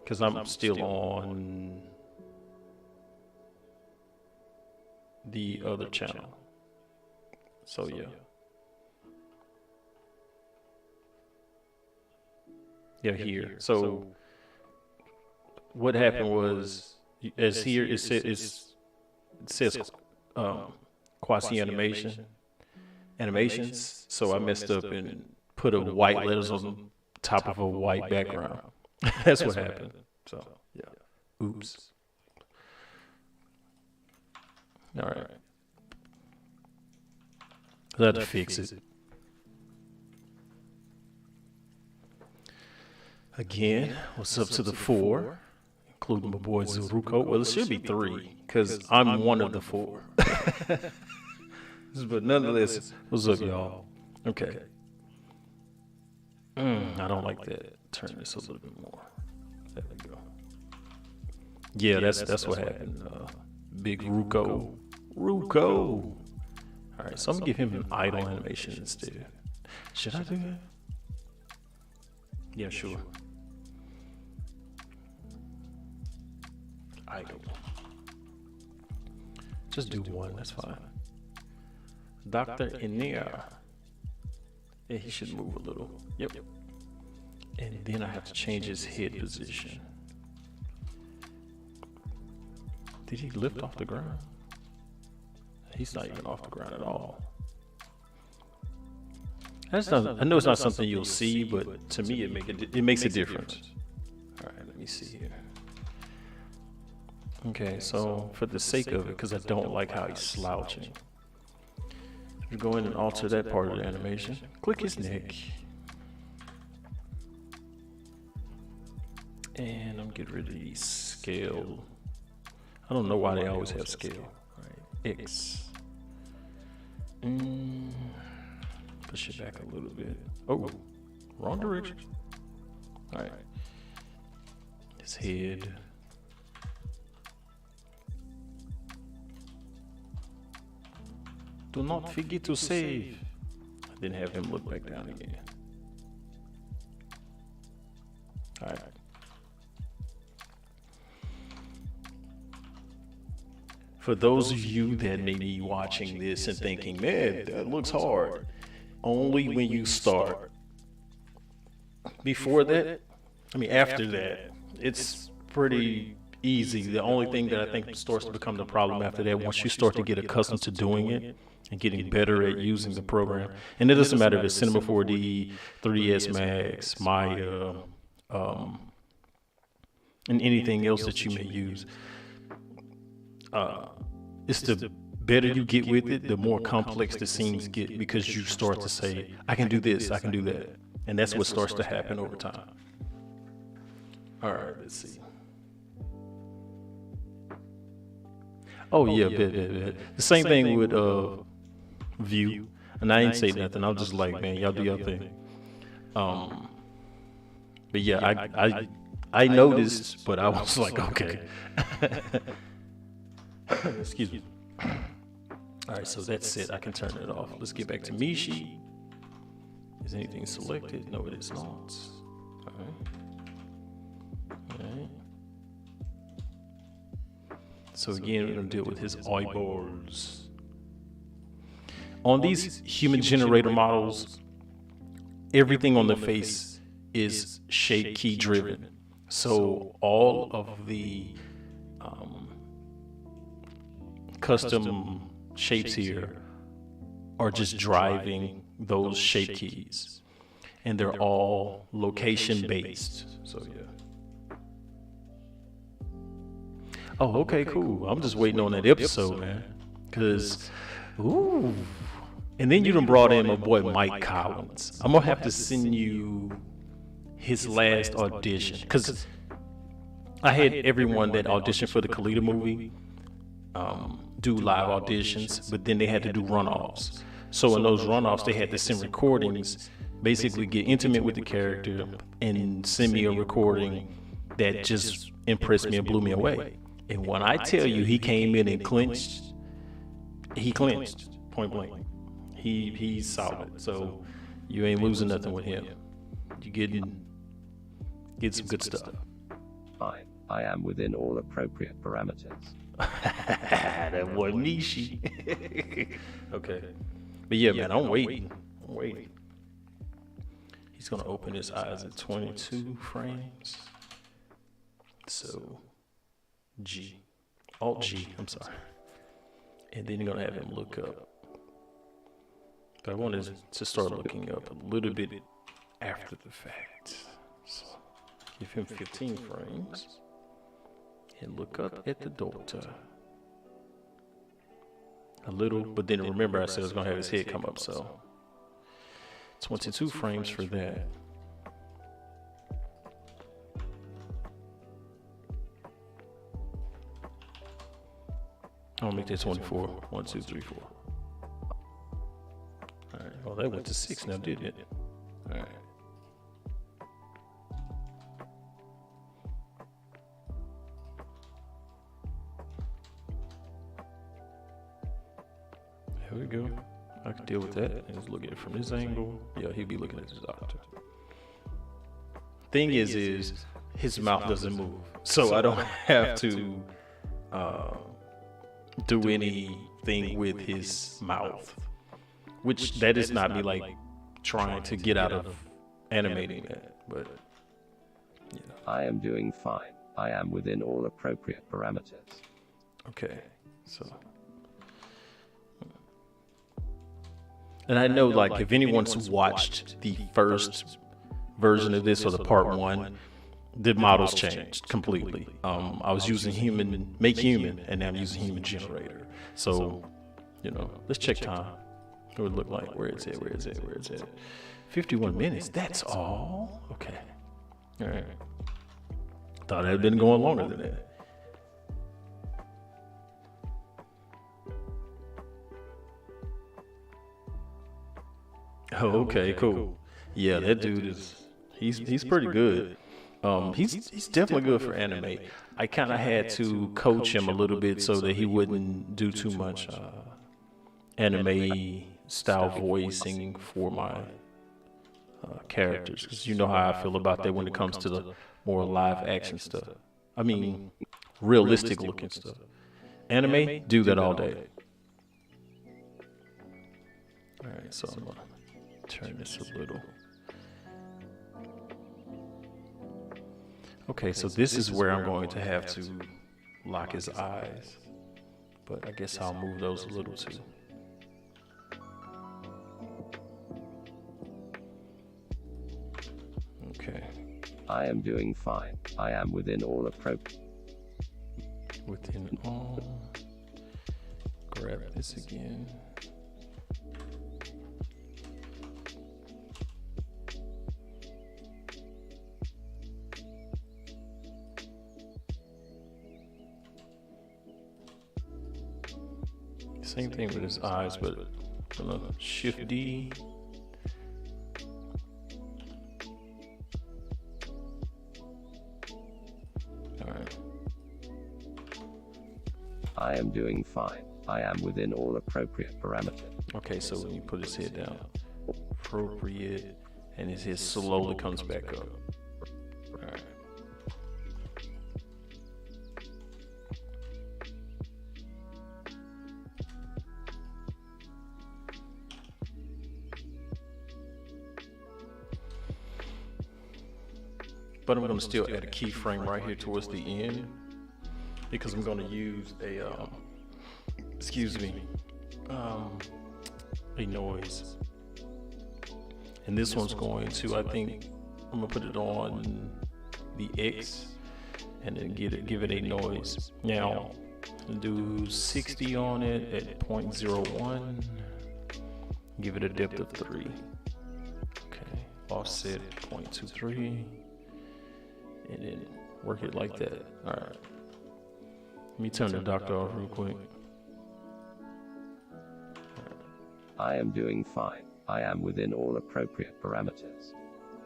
Because I'm still on the other channel. So, yeah. Yeah, here. So what happened was, as here it says quasi animations. So I messed up and put a white letters on top of a white background. That's what happened. So yeah. Oops. All right. I had to fix it. Again, what's up to the 4, including my boy Zuruko? Well, it should be 3, because I'm one of the 4. But nonetheless, what's up, y'all? Okay. I don't like that. Turn this a little bit more. There we go. Yeah, that's what happened. Big Ruko. All right, so I'm going to give him an idle animation instead. Should I do that? Yeah, sure. Idle. Just do one, that's fine. Dr. Inia. Yeah, he should move a little. Yep. And then I have to change his head position. Did he lift off the ground? He's not even off the ground at all. That's not, I know it's not something you'll see, but to me it makes a difference. All right, let me see here. Okay, so for the sake of it, because I don't like how he's slouching, you go in and alter that part of the animation. Click his neck. And I'm getting rid of the scale. I don't know why they always have scale. All right, X. Push it back a little bit. Oh, wrong direction. All right. His head. Do not forget to save. I didn't have him look back down again. All right. For those of you that may be watching this and thinking, man, that looks hard, only when you start. Before that, after that, it's pretty easy. The only thing that I think starts to become the problem after that, once you start to get accustomed to doing it and getting better at using the program, and it doesn't matter if it's Cinema 4D, 3ds Max, Maya, and anything else that you may use. It's the better you get with it, the more complex the scenes get, because you start to say, I can do this, I can do that. And that's what starts to happen over time. All right, let's see. Oh yeah, the same thing with View. And I ain't say nothing, I was just like, man, y'all do your thing. But yeah, I noticed, but I was like, okay. Excuse me. All right, so that's it. I can turn it off. Let's get back to Meshi. Is anything selected? No, it is not. All right. All right. So again, we're going to deal with his eyeballs. On these human generator models, everything on the face is shape key driven. So all of the custom shapes here are just driving those shape keys, and they're all location based. So yeah. Oh, okay, cool. I'm just waiting on that episode, man. Cause, ooh. And then you done brought in my boy Mike Collins. I'm gonna have to send you his last audition, cause I had everyone that auditioned for the Kalita movie do live auditions, but then they had to do runoffs. So in those runoffs, they had to send recordings, basically get intimate with the character and send me a recording that just impressed me and blew me away. And when I tell you he came in and clinched, he clinched, point blank. He's solid. So you ain't losing nothing with him. You get some good stuff. Fine. I am within all appropriate parameters. That boy Meshi. Okay. But yeah, man, I'm waiting. He's gonna open his eyes at 22 frames. So G. Alt G, I'm sorry. And then you're gonna have him look up. But I wanted to start looking up a little bit after the fact. So give him 15 frames. And look up at the daughter. A little, but then remember I said I was gonna have his head come up, so 22 frames for that. I'll make that 24. 1, 2, 3, 4. Alright, well that went to 6 now, did it? Alright. There we go. I can deal with that. Let's look at it from this angle. Yeah, he'll be looking at his doctor. Thing is his mouth doesn't move, so I don't have to do anything with his mouth. Which that is not me like trying to get out of animating that, but yeah. I am doing fine. I am within all appropriate parameters. Okay, so. And I know, like, if anyone's watched the first version of this or the part 1, the models changed completely. I was using Make Human, and now I'm using Human Generator. So, you know, let's check time. What would it look like? Where is it? 51 minutes. That's all? Okay. All right. Thought it had been going longer than that. Oh, okay, cool. Yeah, that dude he's pretty good. He's definitely good for Animate. I kind of had to coach him a little bit so that he wouldn't do too much anime style voicing for my characters, because you know how I feel about that when it comes to the more live action stuff. I mean, realistic looking stuff. Anime, do that all day. All right, so I'm gonna turn this a little. Okay, so this is where I'm going to have to lock his eyes, but I guess I'll move those a little too. Okay. I am doing fine. I am within all appropriate. Within all. Grab this again. Same thing with his eyes, but I'm gonna shift D. All right. I am doing fine. I am within all appropriate parameters. Okay, so when you put his head down, appropriate, and his head slowly comes back up. All right. But I'm going to still add a keyframe right here towards the end, because I'm going to use a, a noise. And this one's going to, I think, I'm going to put it on the X and then give it a noise. Now, I'll do 60 on it at 0.01. Give it a depth of 3. Okay, offset 0.23. And then work it like that. All right. Let me turn the doctor off real quick. I am doing fine. I am within all appropriate parameters.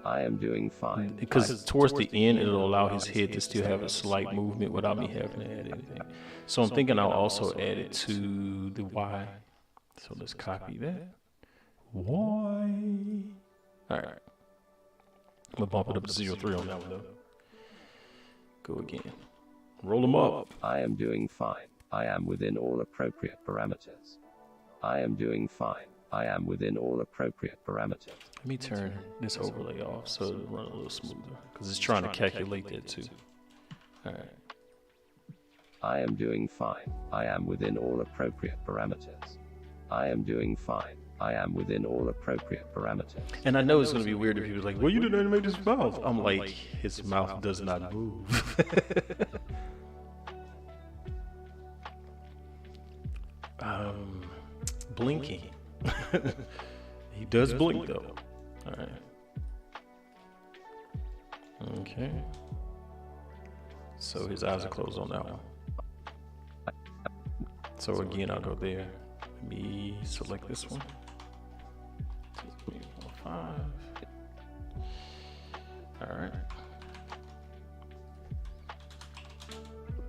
I am doing fine. Because towards the end, it'll allow his head to still have a slight movement without me having to add anything. So I'm thinking I'll also add it to the Y. So let's copy that. Y. All right. I'm gonna bump it up to 0.3 on that one though. Go again. Roll them up. I am doing fine. I am within all appropriate parameters. I am doing fine. I am within all appropriate parameters. Let me turn this overlay off so it'll run a little smoother, because it's trying to calculate that too. All right. I am doing fine. I am within all appropriate parameters. I am doing fine. I am within all appropriate parameters. And I know it's going to be weird if he was like, well, you didn't animate his mouth. I'm like, his mouth does not move. Blinking. He does blink though. All right. Okay. So his eyes are closed on that one. So again, I'll go there. Let me select this one. 5. All right.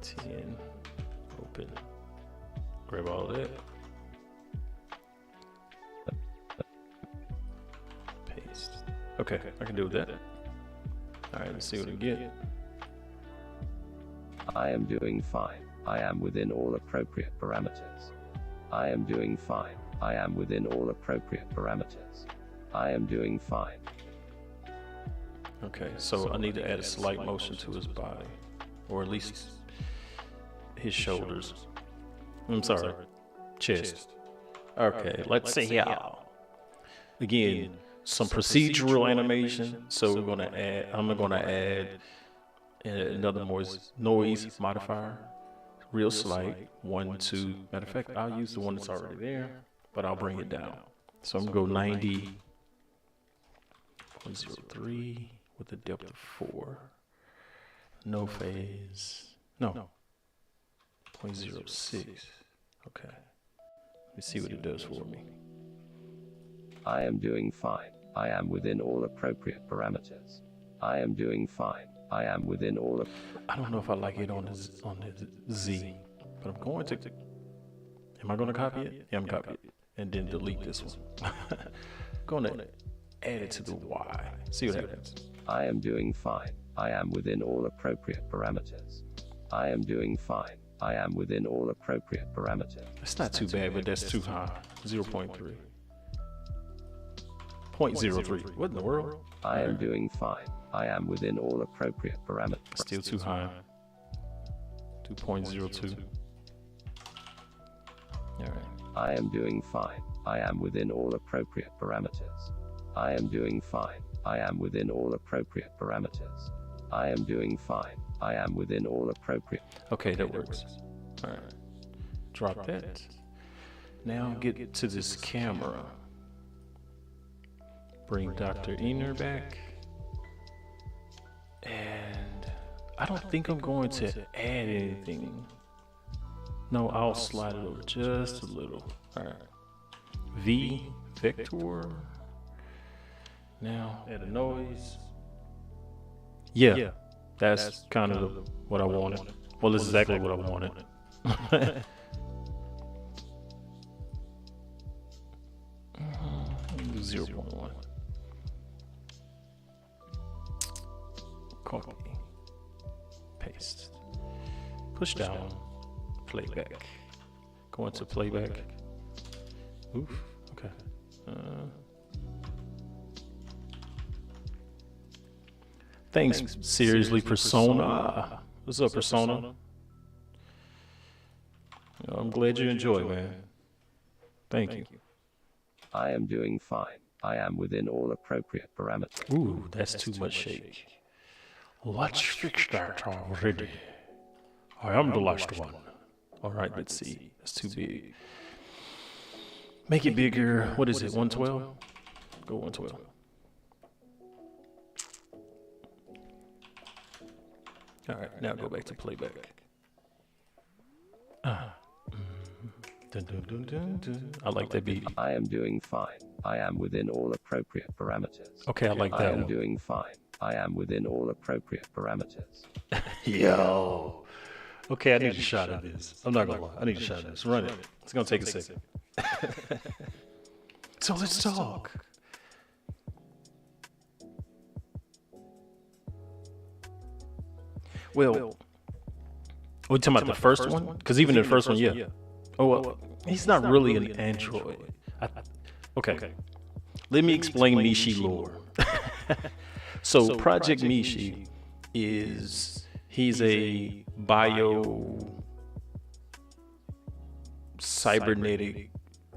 10. Open. Grab all of that. Paste. Okay, I can do that. All right, let's see what we get. I am doing fine. I am within all appropriate parameters. I am doing fine. I am within all appropriate parameters. I am doing fine. Okay, so I need to add a slight motion to his body, or at least his shoulders. I'm sorry, chest. Okay, let's see y'all. again, some procedural animation. So we're gonna add, I'm gonna add another noise modifier, real slight, 1, 2. Matter of fact, I'll use the one that's already there, but I'll bring it down. So I'm gonna go 90.03 with a depth of 4. No phase. No. 0.06. Okay. Let me see what it does for me. I am doing fine. I am within all appropriate parameters. I am doing fine. I am within all. I don't know if I like it on the Z, but I'm going to. Am I going to copy it? Yeah, I'm copying it, and then delete this one. Going to add it to the Y. See what happens. I am doing fine. I am within all appropriate parameters. I am doing fine. I am within all appropriate parameters. It's not too bad, but that's too high. 0.3. 0.03. What in the world? I am doing fine. I am within all appropriate parameters. Still too high. 2.02. All right. I am doing fine. I am within all appropriate parameters. I am doing fine. I am within all appropriate parameters. I am doing fine. I am within all appropriate. Okay, that works. All right. Drop that. Now get to this camera. Bring Dr. Ener back. And I don't think I'm going to add anything. No, I'll slide it over just a little. All right. V vector. Now add a noise. Yeah, that's kind of what I wanted. Well, this is exactly what I wanted. 0.1. Copy. Paste. Push down. Playback. Go into playback. Oof. Okay. Thanks, seriously, Persona. What's up, Persona? I'm glad you enjoy, man. Thank you. I am doing fine. I am within all appropriate parameters. Ooh, that's too much shake. Let's fix that already. I am the last one. All right, let's see. That's too big. Make it bigger. What is it, 112? Go 112. All right, now go back to playback. Dun, dun, dun, dun, dun. I like that beat. I am doing fine. I am within all appropriate parameters. Okay, I like that I am one. doing fine. I am within all appropriate parameters. Yo. Okay, I need a shot of this. I'm not gonna lie. I need a shot of this. Run it. It's gonna take a second. So let's talk. Well, we're talking about the first one? Because even the first one, yeah. Oh, well, he's not really an android. Okay. Let me explain Meshi lore. So Project Meshi he's a cybernetic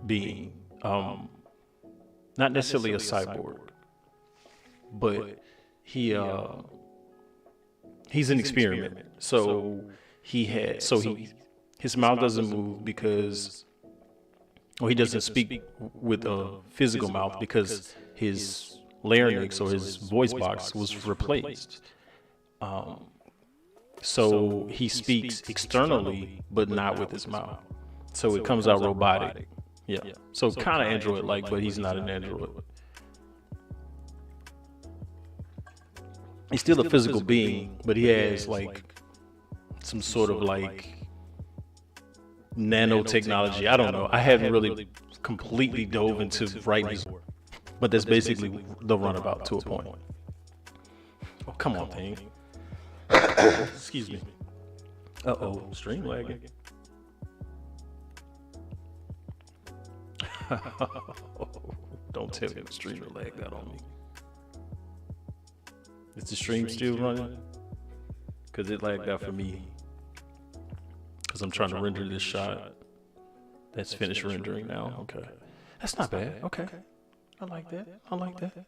being. Not necessarily a cyborg, but he's an experiment. So his mouth doesn't move because, or he doesn't speak with a physical mouth because his larynx or his voice box was replaced. So he speaks externally, but not with his mouth. So it comes out robotic. Yeah. So kind of android-like, but he's not an android. He's still a physical being, but he has like some sort of like nanotechnology. I don't know. I haven't really completely dove into writing his work, but that's basically the runabout to a point. Oh, come on, thing. Excuse me. Uh-oh, stream lagging. Don't tell me the stream lagged out on me. Is the stream still running? Because it lagged out for me. Because I'm trying to render this shot. That's finished rendering now. Okay. That's not bad. Okay. I like that. I like that.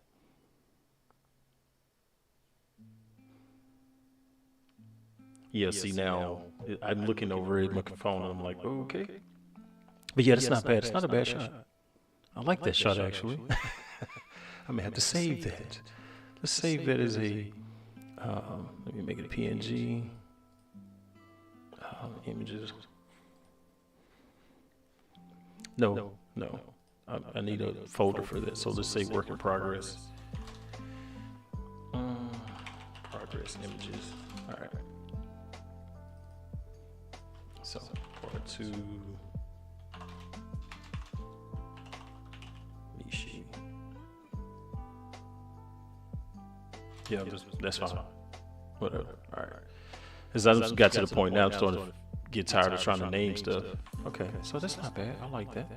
Yeah, see now, I'm looking over at my phone and I'm like, oh, okay. But yeah, that's not bad. It's not a bad shot. I like that shot, actually. I may have to save that. Let's save that as a, let me make it a PNG. Images. No. I need a folder for this. So let's say work in progress. Progress images. All right. So part 2. Meshi. Yeah, that's fine. Whatever. All right. As I just got to the point now, I'm starting to get tired of trying to name stuff. Okay, so that's not bad. I like that.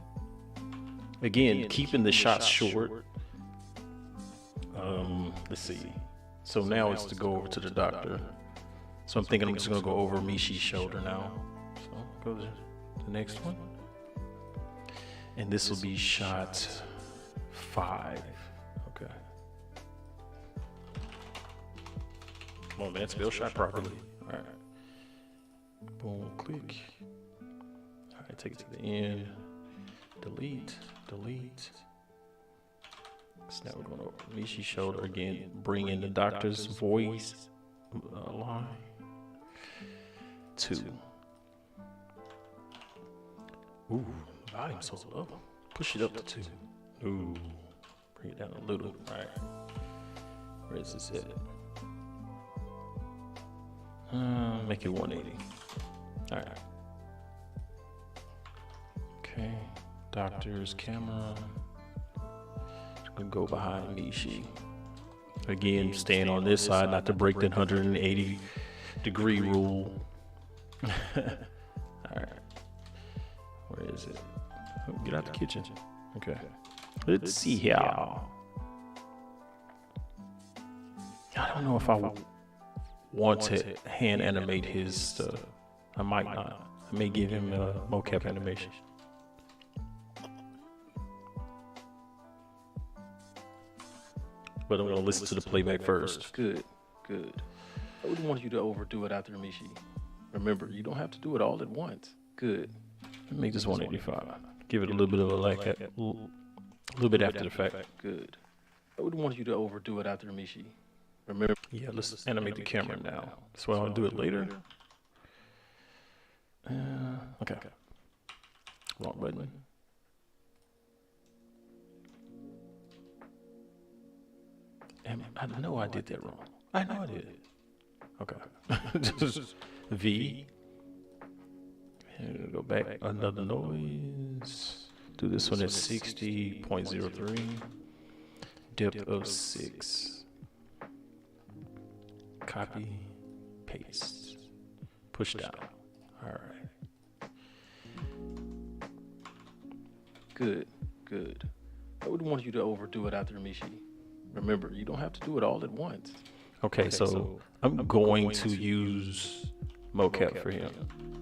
Again, keeping the shots short. Let's see. So now it's to go over to the doctor. So I'm thinking I'm just gonna go over Meshi's shoulder now. So go to the next one. And this will be shot 5. Okay. Come on, man, spell shot properly. All right. Boom, click. All right, take it to the end. Delete. So now we're going over Meshi's shoulder again. Bring in the doctor's voice line. 2. Ooh, volume so low. Push it up to 2. Ooh, bring it down a little. All right. Where is this at? Make it 180. All right. Okay. Doctor's camera. Gonna go behind Meshi. Again, staying on this side, not to break the 180-degree rule. All right. Where is it? Oh, get out the kitchen. Okay. Let's see here. I don't know if I want to hand animate his stuff. I might not. I may give him a mocap animation. But I'm going to listen to the playback first. Good. I wouldn't want you to overdo it after Meshi. Remember, you don't have to do it all at once. Good. Make this 185. Give it a little bit of a little bit after the fact. Good. I wouldn't want you to overdo it after Meshi. Remember. Yeah, let's animate the camera now. That's why I'll do it later. Okay. Wrong button. I know I did that wrong. I know I did. Okay. Just V. And go back. Another noise. Do this one at 60.03. Depth of 6. Copy. Paste. Push down. All right. Good. I wouldn't want you to overdo it after Meshi. Remember, you don't have to do it all at once. Okay, so I'm going to use mocap for him.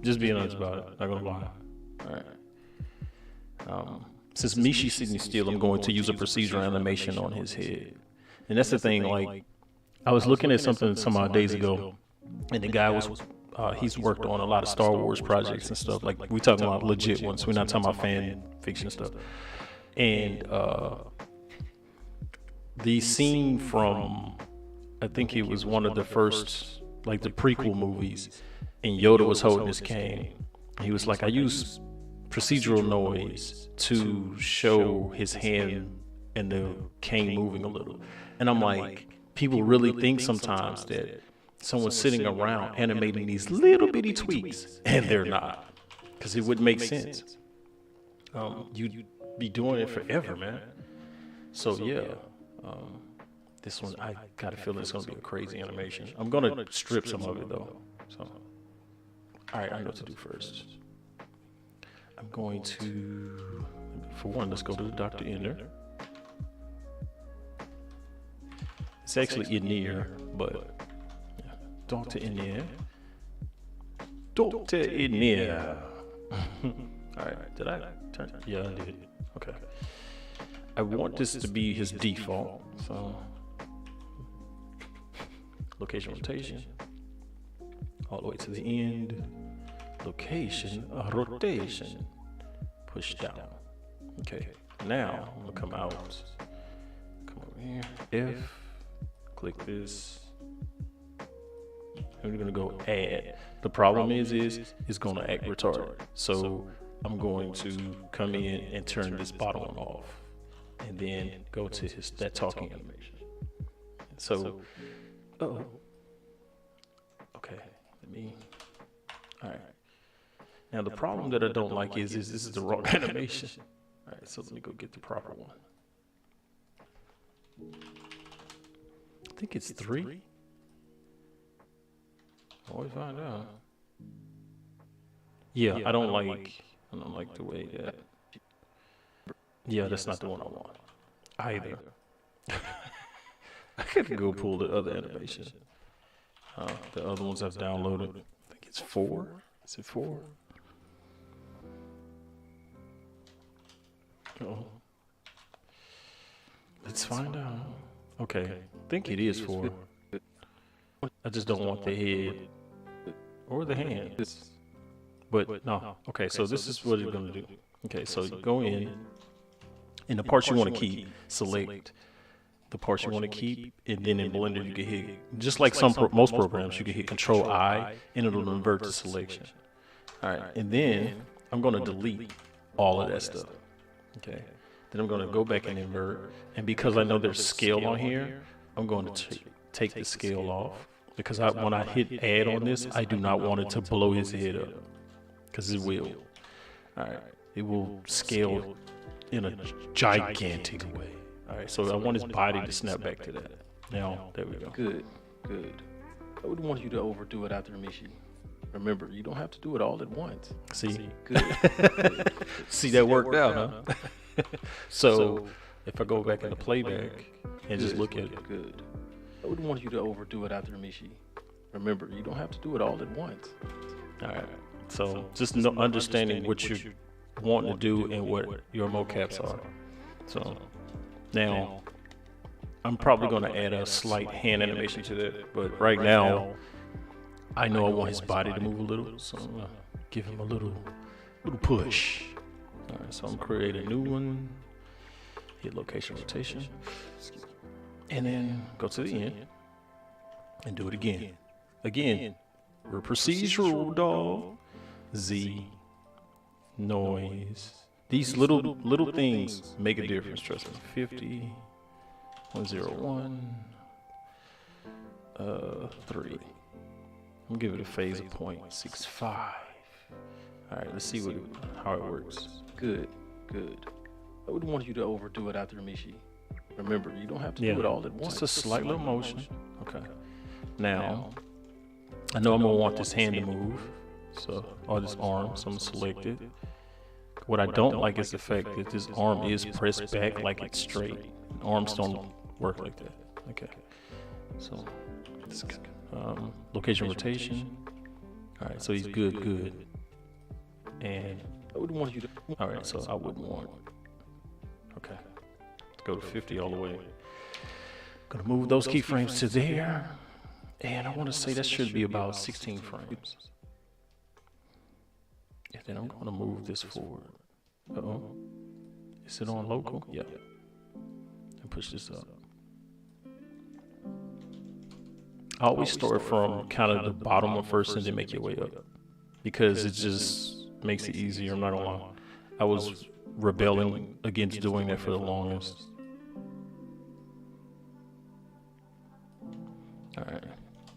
Just being honest about it. Not gonna lie. All right. Since Meshi's sitting still, I'm going to use a procedural animation on his head. And that's the thing. Like, I was looking at something some odd days ago, and the guy was. He's worked on a lot of Star Wars projects and stuff. Like, we talking about legit ones. We're not talking about fan fiction stuff. And the scene from, I think it was one of the first, like the prequel movies, and Yoda was holding his cane. He was like, I use procedural noise to show his hand and the cane moving a little. And I'm like, people really think sometimes that someone's sitting around animating these little bitty tweaks, and they're not, because it wouldn't make sense. You'd be doing it forever, man. So yeah, this one, I got a feeling it's gonna be a crazy animation. I'm gonna strip some of it though. So, all right, I know what to do first. I'm going to, for one, let's go to the Dr. Ender. It's actually in here, but yeah. Dr. Ender. Dr. Ender. All right, did I turn? Yeah, I did. Okay. I want this to be his default. So location rotation all the way to the end. Location rotation. Push down. Okay. Now I'm gonna come out. Come over here. F. Click this. And we're gonna go add. The problem is it's gonna act retarded. So I'm going to come in and turn this bottom one off, and then go to that talking animation. So, okay, all right. Now the problem that I don't like is this is the wrong animation. All right, so let me go get the proper one. I think it's 3. Always find out. Yeah, I don't like the way that. Yeah, that's not the one I want either. I could go pull the other animation. The other ones I've downloaded. I think it's 4. Is it 4? Oh. Let's find out. Okay, I think it is 4. I just don't want the head or the hands. But no. Okay, so this is what you're gonna do. Okay, so you go in the parts you want to keep, select the parts you want to keep, and then in Blender you can hit, just like most programs, you can hit Control I and it'll invert the selection. All right, and then I'm gonna delete all of that stuff. Okay, then I'm gonna go back and invert, and because I know there's scale on here, I'm going to take the scale off, because when I hit add on this, I do not want it to blow his head up, because it will. All right, it will scale in a gigantic way. All right, so I want his body to snap back to that. Now, there we go. Good. I wouldn't want you to overdo it after Meshi. Remember, you don't have to do it all at once. See? Good. See, that worked out, huh? So, if I go back into playback and just look at it. Good. I wouldn't want you to overdo it after Meshi. Remember, you don't have to do it all at once. All right. So, just understanding what you're wanting to do and what your mocaps are. So, now, I'm probably going to add a slight hand animation to that, but right now, I know I want his body to move a little, so I'm going to give him a little push. All right, so I'm going to create a new one, hit location rotation, and then go to the end and do it again. Again, we're procedural, dog. Z, noise. These little things make a difference, trust me. 50, 101, 3. I'm gonna give it a phase of 0.65. All right, let's see how it works. Good. I wouldn't want you to overdo it after Meshi. Remember, you don't have to do it all at once. Just a slight little motion. Okay. Now, I know I'm gonna want this hand to move, or this arm, so I'm gonna select it. What I don't like is the fact that this arm is pressed back like it's straight. Arms don't work like that. Okay. So, location rotation. All right, so he's good. And I wouldn't want you to. All right, so I wouldn't want. Okay. Let's go to 50 all the way. Gonna move those keyframes to there. And I want to say that should be about 16 frames. And then I'm gonna move this forward. Uh-oh. Is it on local? Yeah. And push this up. I always start from kind of the bottom one first and then make your way up, because it just makes it easier. I'm not gonna lie. I was rebelling against doing that for the longest. All right,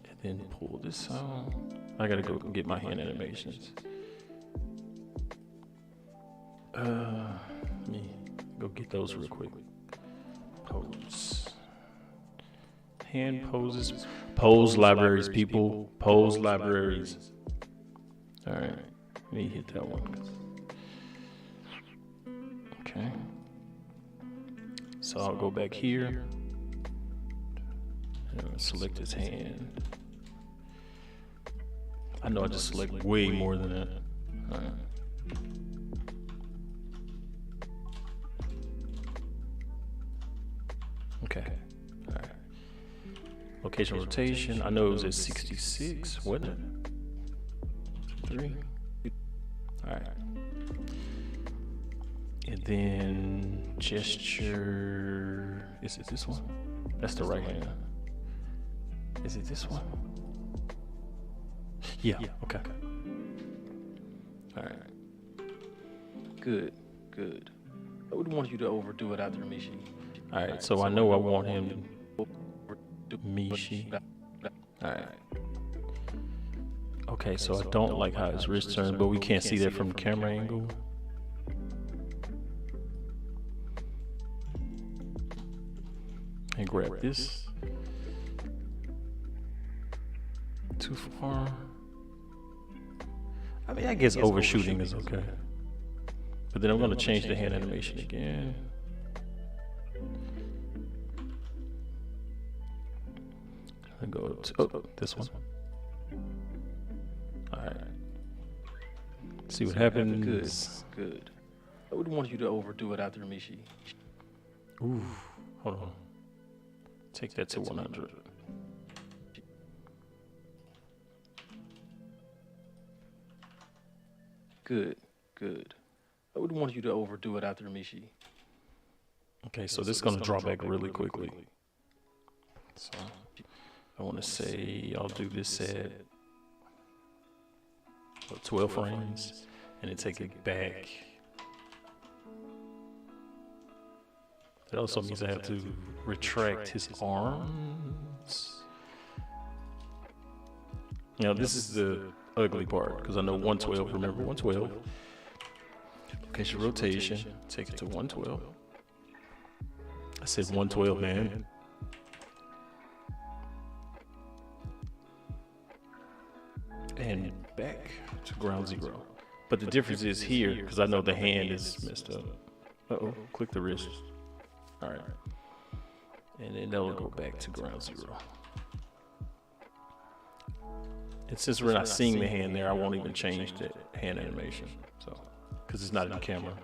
and then pull this out. I gotta go get my hand animations. Let me go get those real quick. Pose. Hand poses. Pose libraries, people. Pose libraries. All right, let me hit that one. Okay. So I'll go back here and select his hand. I know I just select way more than that. All right. location rotation. I know it was at 66, wasn't it? 3. All right. And then gesture. Is it this one? That's the right hand. Is it this one? Yeah. Okay. All right. Good. Good. I wouldn't want you to overdo it out there, Meshi. All right. So I know I want him. Meshi. All right. Okay. So I don't like how his wrist turns, but we can't see that from the camera angle. And grab this. Too far. I mean, I guess overshooting is okay. But then I'm going to change the hand animation again. I go to this one. All right. See what happens. Good. Good. I wouldn't want you to overdo it out there, Meshi. Ooh. Hold on. Take that to 100. Good, good. I wouldn't want you to overdo it out there, Meshi. Okay, so this is going to draw back really quickly. So I want to say I'll do this at 12 frames and then take it back. That also means I have to retract his arms. Now this is the ugly part because I know 112, remember 112. Okay, so rotation, take it to 112. I said 112, man. And back to ground zero. But the difference is here, because I know the hand is messed up. Uh-oh, click the wrist. All right. And then that'll go back to ground zero. And since we're not seeing the hand there, I won't even change the hand animation. So, because it's not in the camera.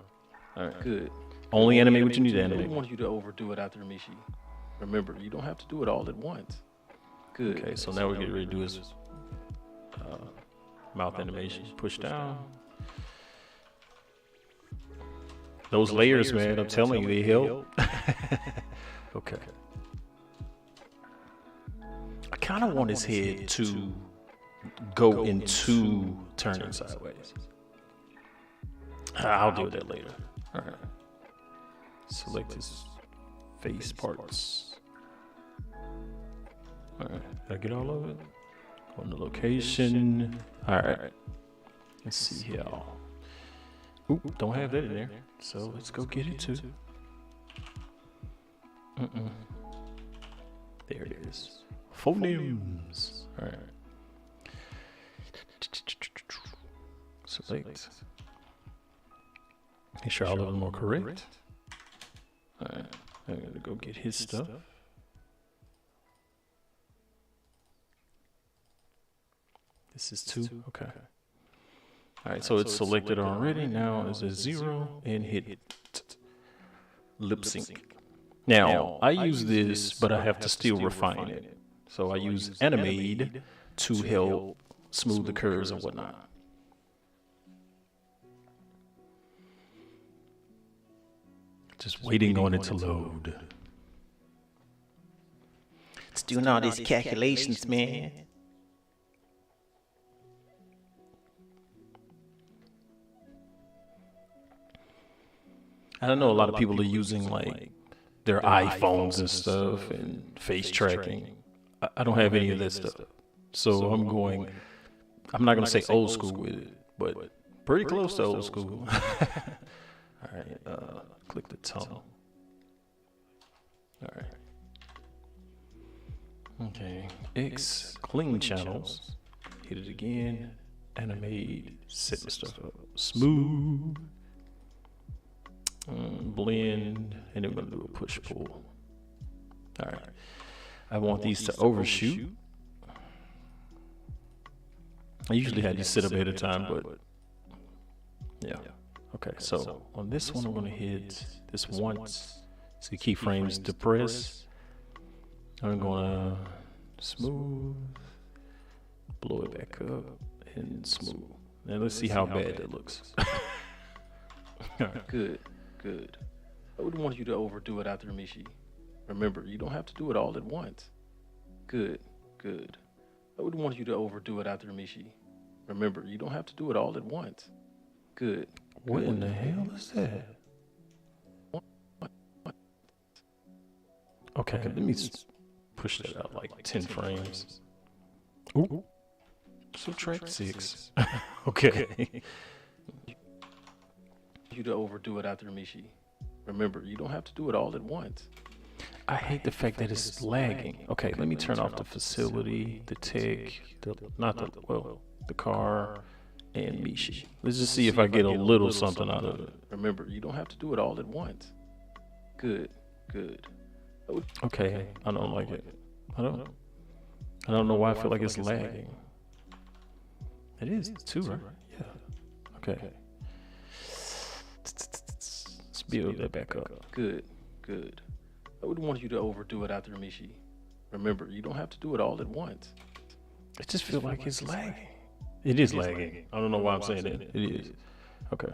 All right, good. Only animate what you need to animate. I don't want you to overdo it out there, Meshi. Remember, you don't have to do it all at once. Good. Okay, so now we're getting ready to do his mouth animation. Push down. Those layers, man, I'm telling you, they help. Okay. I kind of want his head to go into turning sideways. I'll do that later. All right. Select his face parts. All right. Did I get all of it? Go on the location. All right. Let's see here. Oop, don't have that in there. So let's go get it too. There it is. Phonemes. All right. Select. Make sure all of them are correct. All right. I'm going to go get his stuff. This is 2. Okay. All right, so it's selected already. Now is a 0 and hit lip sync. Now I use this, but I have to still refine it. So I use Animate to help smooth the curves and whatnot. Just waiting on it to load. It's doing all these calculations, man. I don't know, a lot of people are using like their iPhones and stuff and face tracking. I don't have any of that stuff. So I'm not going to say old school with it, but pretty close to old school. All right, click the tone. All right. Okay, X, clean channels. Hit it again. Animate, set the stuff up. Smooth. Blend, and then we're going to do a push pull. All right. I want these to overshoot. I usually had these set up ahead of time, but yeah. Okay, so on this one, I'm going to hit this once. So keyframes depress. I'm going to smooth, blow it back up, and smooth. Now let's see how bad that looks. Good, good. I wouldn't want you to overdo it after Meshi. Remember, you don't have to do it all at once. Good, good. I wouldn't want you to overdo it after Meshi. Remember, you don't have to do it all at once. Good. What in the hell is that? Okay, let me push that out like 10 frames. Ooh. Subtract 6. Okay. You to overdo it after Meshi. Remember, you don't have to do it all at once. I hate the fact that it's lagging. Okay, let me turn off the facility, the tech, the car, and Meshi. Let's just see if I get a little something out of it. Remember, you don't have to do it all at once. Good, good. Okay, I don't like it. I don't know why I feel like it's lagging. It is too, right? Yeah. Okay. Let's build that back up. Good, good. I wouldn't want you to overdo it after Meshi. Remember, you don't have to do it all at once. I just feel like it's lagging. It is lagging. I don't know why I'm saying that. It is. Okay.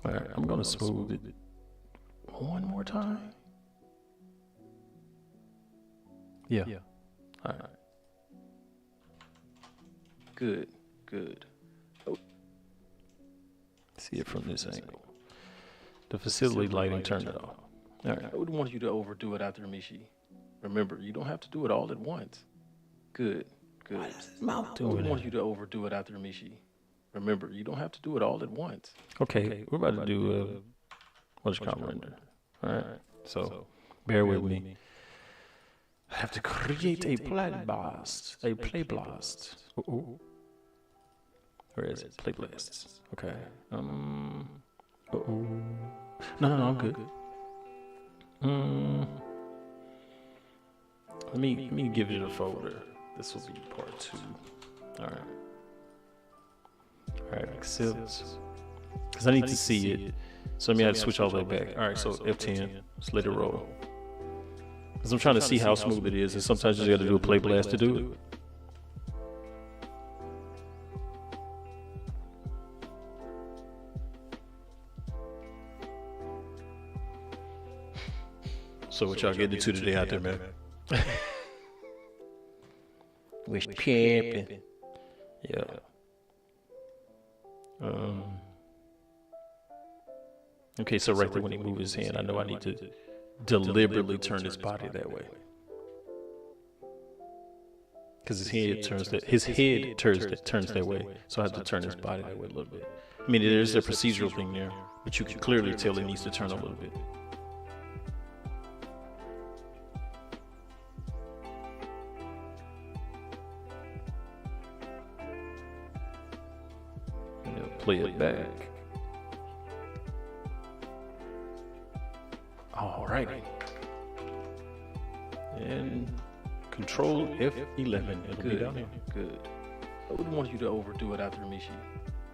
All right, I'm gonna smooth it one more time. Yeah. All right. Good, good. See it from this angle. The facility lighting turned it off. All right. I wouldn't want you to overdo it after Meshi. Remember, you don't have to do it all at once. Good, good. I wouldn't want you to overdo it after Meshi. Remember, you don't have to do it all at once. Okay, we're about to do what's called render. All right. So bear with me. I have to create a play blast. Ooh. Where is it? Play blast. Okay. No, I'm good. Let me give it a folder. This will be part 2. All right, accept. Because I need to see it. So I have to switch all the way back. All right, so F10. Let's let it roll. Because I'm trying to see how smooth it is, and sometimes you just got to do a play blast to do it. So what y'all getting into today out there, man? We're pimping. Yeah. Okay, so right there when he moves his hand, I know I need to deliberately turn his body that way. Because his head turns that way. So I have to turn his body that way a little bit. I mean, there's a procedural thing there, but you can clearly tell it needs to turn a little bit. Play it back. All right. And Control F11. It'll be down here. Good. I wouldn't want you to overdo it after Meshi.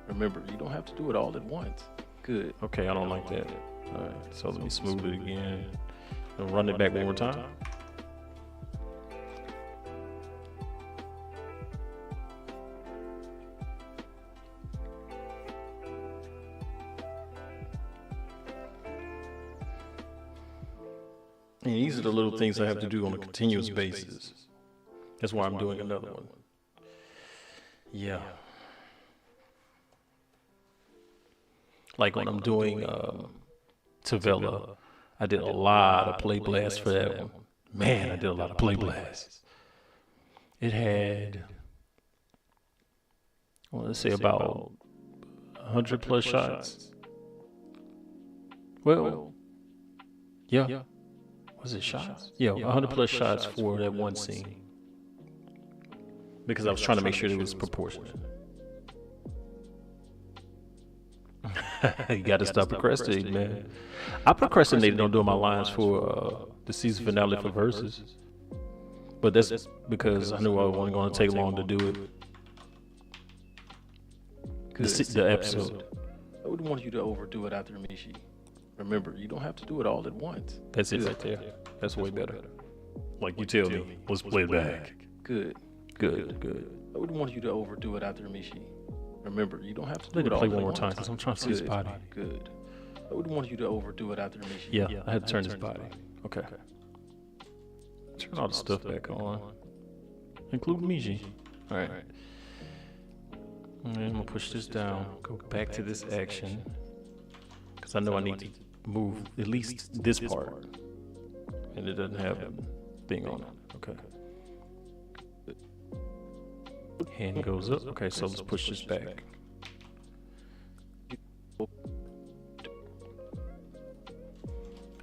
Remember, you don't have to do it all at once. Good. Okay, I don't like that. All right, so let me smooth it again. And run it back one more time. And these are the little things I have to do on a continuous basis. That's why I'm doing another one. Yeah. Like when I'm doing Tavella, I did a lot of play blasts for that one. Man, I did a lot of play blasts. It had, I want to say about 100 plus shots. Well, yeah. Was it shots? Yeah, 100 plus shots for that one scene. Because I was trying to make sure it was proportionate. You got to stop procrastinating, man. I procrastinated on doing my lines for the season finale for Versus. But that's because I knew I wasn't going to take long to do it. The episode. I wouldn't want you to overdo it after Meshi. Remember, you don't have to do it all at once. That's it right there. That's way better. Like you tell me, let's play it back. Good. I wouldn't want you to overdo it out there, Meshi. Remember, you don't have to do it all play one at more once. time because I'm trying to see his body. Good. I wouldn't want you to overdo it out there, Meshi. Yeah, I had to turn his body. Okay. Turn all the stuff back on, including Meshi. All right. And I'm gonna push this down. Go back to this action because I know I need to move at least this part, and it doesn't have a thing on it. Okay. Hand goes up. Okay, so let's push this back.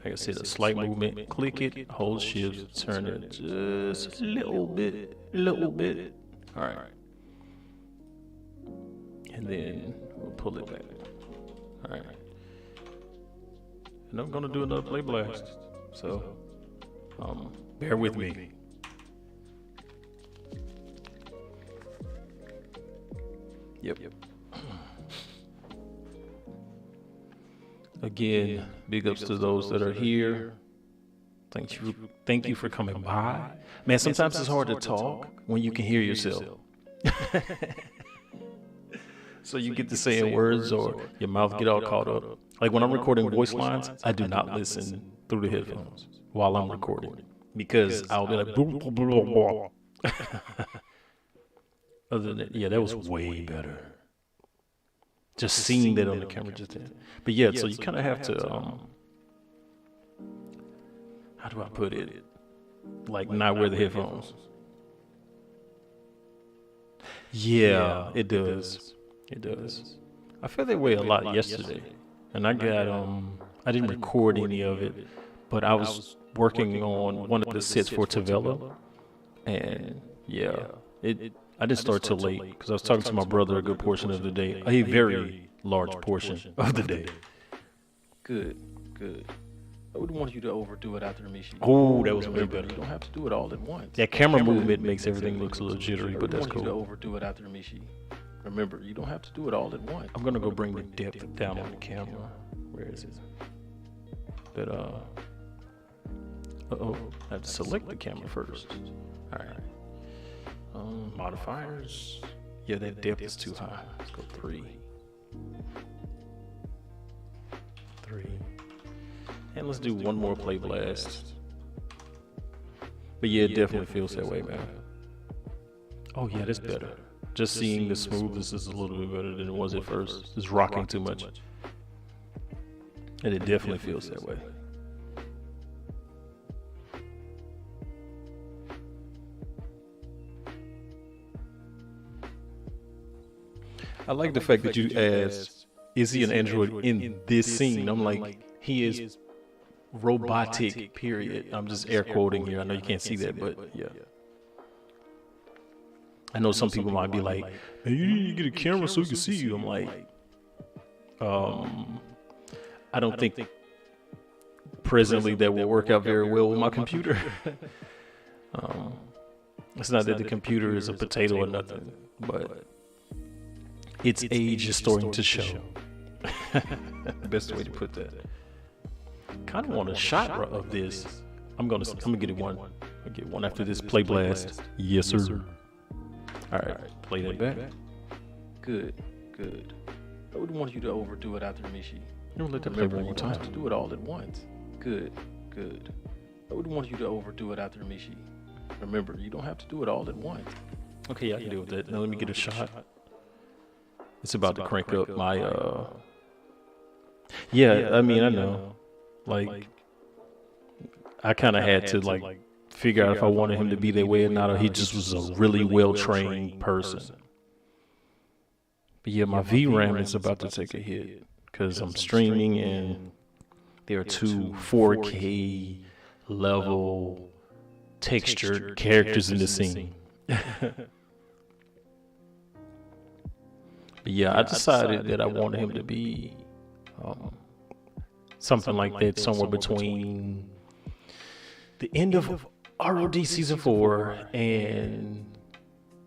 Like I said, a slight movement. Click it, hold shift, turn it just a little bit. All right. And then we'll pull it back. All right. And I'm gonna do another play blast. So, bear with me. Yep. Again, big ups to those that are here. Thank you for coming by. Man, sometimes it's hard to talk when you can hear yourself. So you get to saying words or your mouth get all caught up. Like when I'm recording voice lines, I do not listen through the headphones while I'm recording because I'll be like, blah, blah, blah, blah. Other than that, yeah, that was way better. Just seeing that on the camera just then. But yeah, so you kind of have to, how do I put it? Like not wear the headphones. Yeah, it does. It does. I felt that way a lot yesterday. And I got, I didn't record any of it, but I was working on one of the sets for Tavella. And yeah, I didn't start till late because I was talking to my brother a good portion of the day, a very large portion of the day. Good. I wouldn't want you to overdo it out there, Meshi. Oh, that was way better. You don't have to do it all at once. That camera movement makes everything look a little jittery, but that's I wouldn't want you to cool. overdo it out there, Meshi. Remember, you don't have to do it all at once. I'm gonna go bring the depth down on the camera. Where is it? That I have to select the camera first. All right. Modifiers. Yeah, that depth is too high. Let's go 3. And let's do one more play blast. But yeah, it definitely feels that way, man. Oh yeah, that's better. Just seeing the smoothness is a little bit better than it was at first. It's rocking too much. And it definitely feels that way. I like the fact that you asked, is he an android in this scene? I'm like, he is robotic, period. I'm just air quoting here. I know you can't see that, but yeah. I know some people might be like, hey, you need to get a camera so we can see you. I'm like, I don't think presently that will work out very well with my computer. It's not that the computer is a potato or nothing, but its age is starting to show. Best way to put that. Kind of want a shot of this. I'm gonna get it one. I'll get one after this play blast. Yes, sir. All right, play that back. Good. I wouldn't want you to overdo it out there, Meshi. You let that play one more You don't time. have to do it all at once. Good. I wouldn't want you to overdo it out there, Meshi. Remember, you don't have to do it all at once. Okay, yeah, I can deal with that. Now let me get a shot. It's about to crank up my yeah, I mean, I know. Like, I kind of had to like figure out if I wanted him to be that way or not, or he just was a really well-trained person. But yeah, my VRAM is about to take a hit because I'm streaming and there are 2 4K level textured characters in the scene. But yeah, I decided that I wanted him to be something like that, somewhere between the end of ROD Season 4 and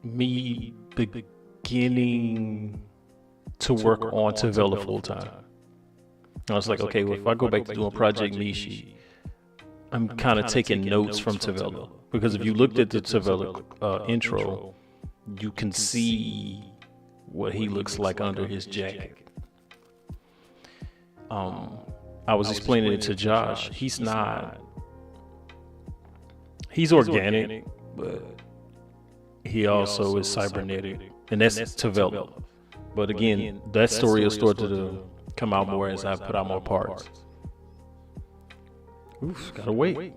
me beginning to work on Tavella full time. I was like, okay, well, if I go back to doing Project Meshi, I'm kind of taking notes from Tavella, because if you looked at the Tavella intro, you can see what he looks like under his jacket. I was explaining it to Josh. He's organic, but he also is cybernetic, and that's Tavella. But again, that story will start to come out more as I put out more parts. Oof, gotta wait.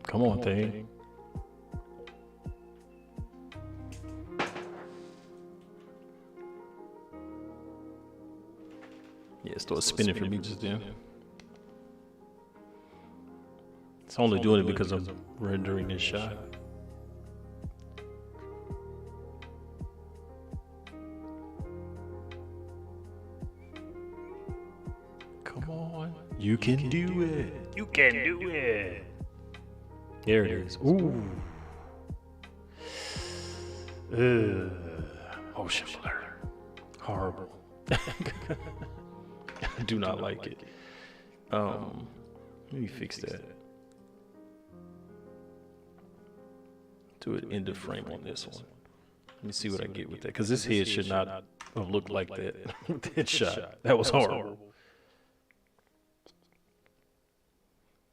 Come on, thing. Yeah, it started spinning for me just then. It's only doing it because I'm rendering this shot. Come on. You can do it. You can do it. There it is. Ooh. Motion blur. Horrible. I do not like it. Let me fix that. Do it end of frame on this one. Let me see what I get with that, because this head should not have looked like that with that shot. That was horrible.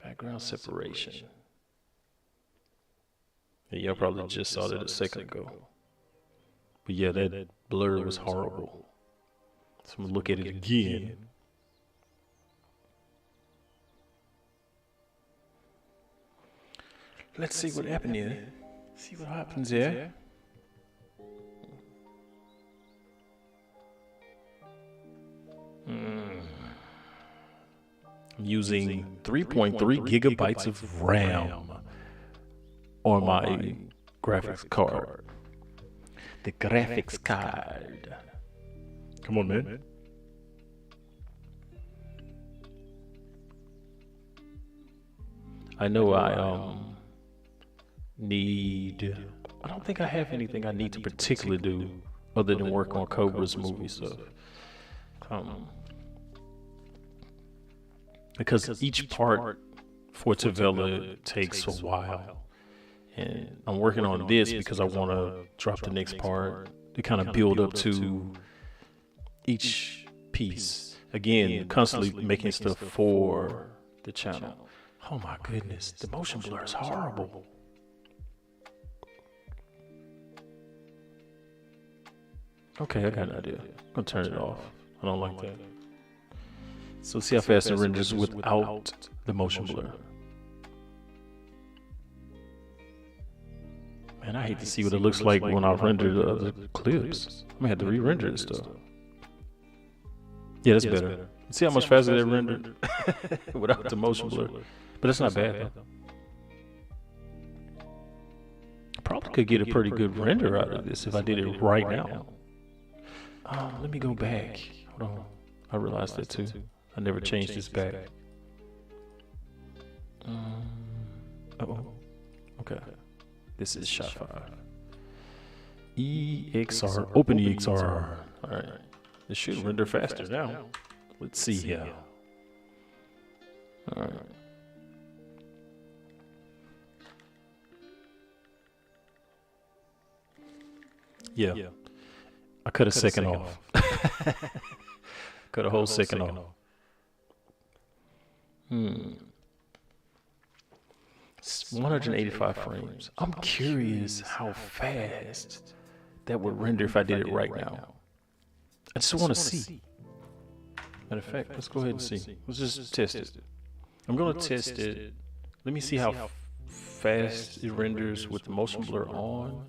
Background separation. Yeah, y'all probably just saw that a second ago. But yeah, that blur was horrible. So I'm gonna look at it again. Let's see what happened here. See what happens here. I'm using 3.3 gigabytes of RAM on my graphics card. The graphics card. Come on, man. I know I don't think I have anything I need to particularly do other than work on Cobra's movie stuff. Because each part for Tavella takes a while. And I'm working on this because I want to drop the next part to kind of build up to each piece. Again, constantly making stuff for the channel. Oh my goodness, the motion blur is horrible. Okay, I got an idea. I'm gonna turn it off. I don't like that. So see how fast it renders without the motion blur. Man, I hate to see what it looks like when I render the other clips. I'm gonna have to re-render this stuff. Yeah, that's better. See how much faster they rendered without the motion blur? But that's not bad though. I probably could get a pretty good render out of this if I did it right now. Let me go back. Hold on. I realized that too. I never changed this back. Okay. This is shot 5. EXR. Open EXR. Alright. This should render faster now. Let's see here. Alright. Yeah. I cut a second off. Cut a whole second off. It's 185 frames. I'm curious how fast that would render if I did it right now. I just want to see. Matter of fact, let's go ahead and see. Let's just test it. I'm going to test it. Let me see how fast it renders with the motion blur on.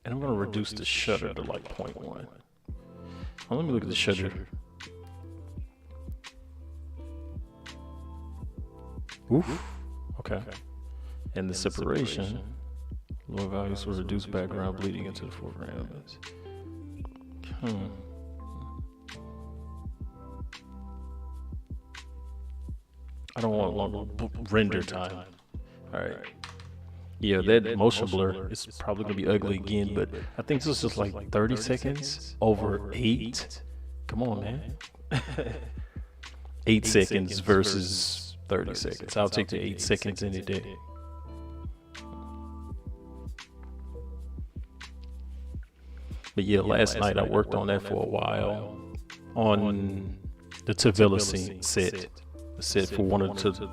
And I'm going to reduce the shutter to like 0.1. Well, let me look at the shutter. Oof. Okay. And the separation. Low values will reduce background bleeding into the foreground. I don't want longer render time. Alright. Yeah, that motion blur is probably going to be ugly again, but I think this is just like 30 seconds over 8. Come on, man. 8 seconds versus 30 seconds. I'll take the 8 seconds any day. But yeah, last night I worked on that for a while on the Tavilla set. The set for one of the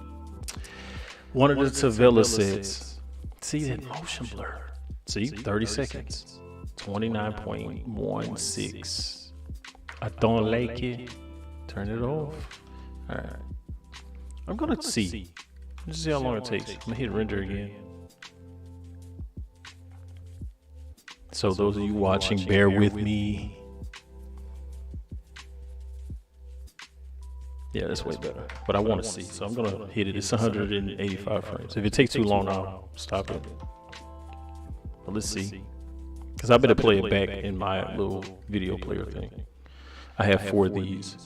Tavilla sets. See that motion blur? See, 30 seconds. 29.16. I don't like it. Turn it off. All right. I'm gonna see. Let's see how long it takes. I'm gonna hit render again. So those of you watching, bear with me. Yeah, that's way better. But I want to see, so I'm gonna hit it. It's 185 frames. If it takes too long, I'll stop it. But let's see, because I better play it back in my little video player thing. I have 4 of these.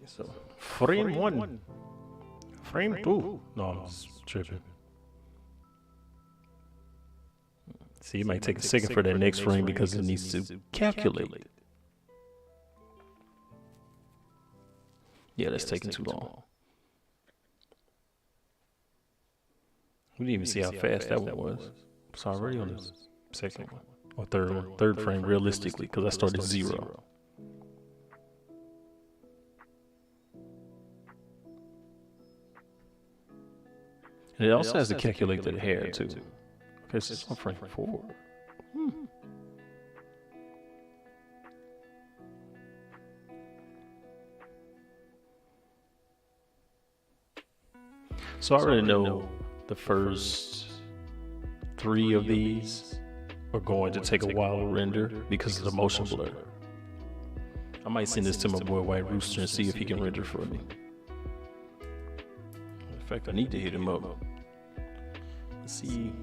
So frame 1, frame 2. No, I'm tripping. See, it might take a second for that next frame because it needs to calculate. Yeah, that's taking too long. We didn't even see how fast that one was. It's already on the second one, or third one. Third frame, realistically, because I started 0. And it also has to calculate the hair, too. Okay, so it's on frame 4. So I already know the first 3 of these are going to take a while to render because of the motion blur. I might send this to my boy White Rooster and see if he can render for me. In fact, I need to hit him up. Let's see.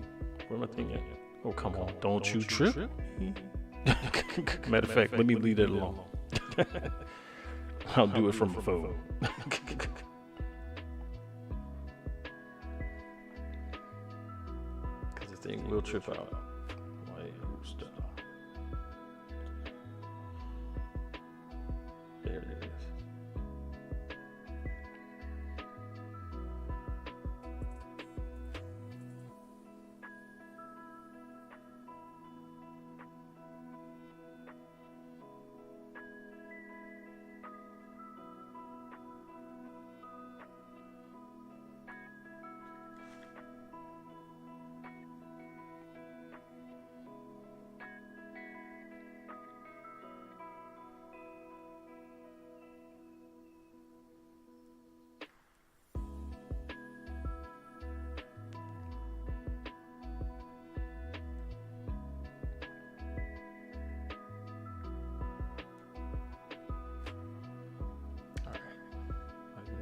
Where my thing at? Oh, come on. Don't you trip. Matter of fact, let me leave that alone. I'll do it from my phone. Because the thing will trip out. White Rooster. There it is.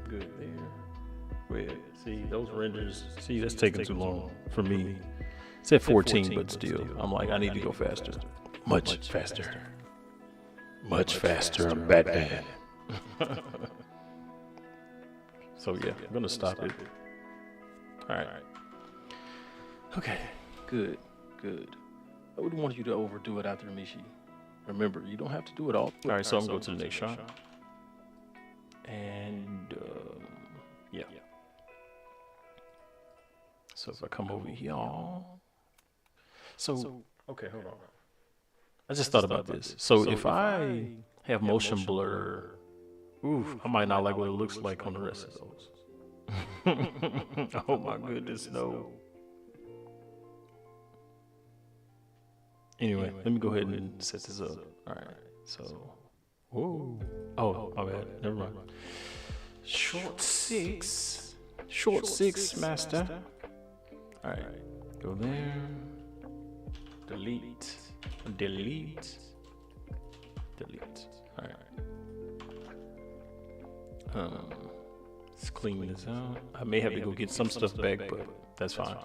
Good there. Wait, see those renders? See, that's taking too long for me. It's at 14, but still, I'm like, I need to go faster. Much faster. Much faster. I'm Batman. So yeah, I'm gonna stop it. All right. Okay. Good. Good. I wouldn't want you to overdo it after Meshi. Remember, you don't have to do it all. All right, so I'm going to the next shot. And yeah. So if I come over here, so okay, hold on. I just thought about this. So if I have motion blur, oof, I might not like what it looks like on the rest of those. Oh my goodness, no. Anyway, let me go ahead and set this up. All right, so. Whoa. Oh, my bad. Never mind. Short 6. Short 6, master. All right. Go there. Delete. Delete. Delete. All right. Let's clean this out. I may have to go get some stuff back, but that's fine.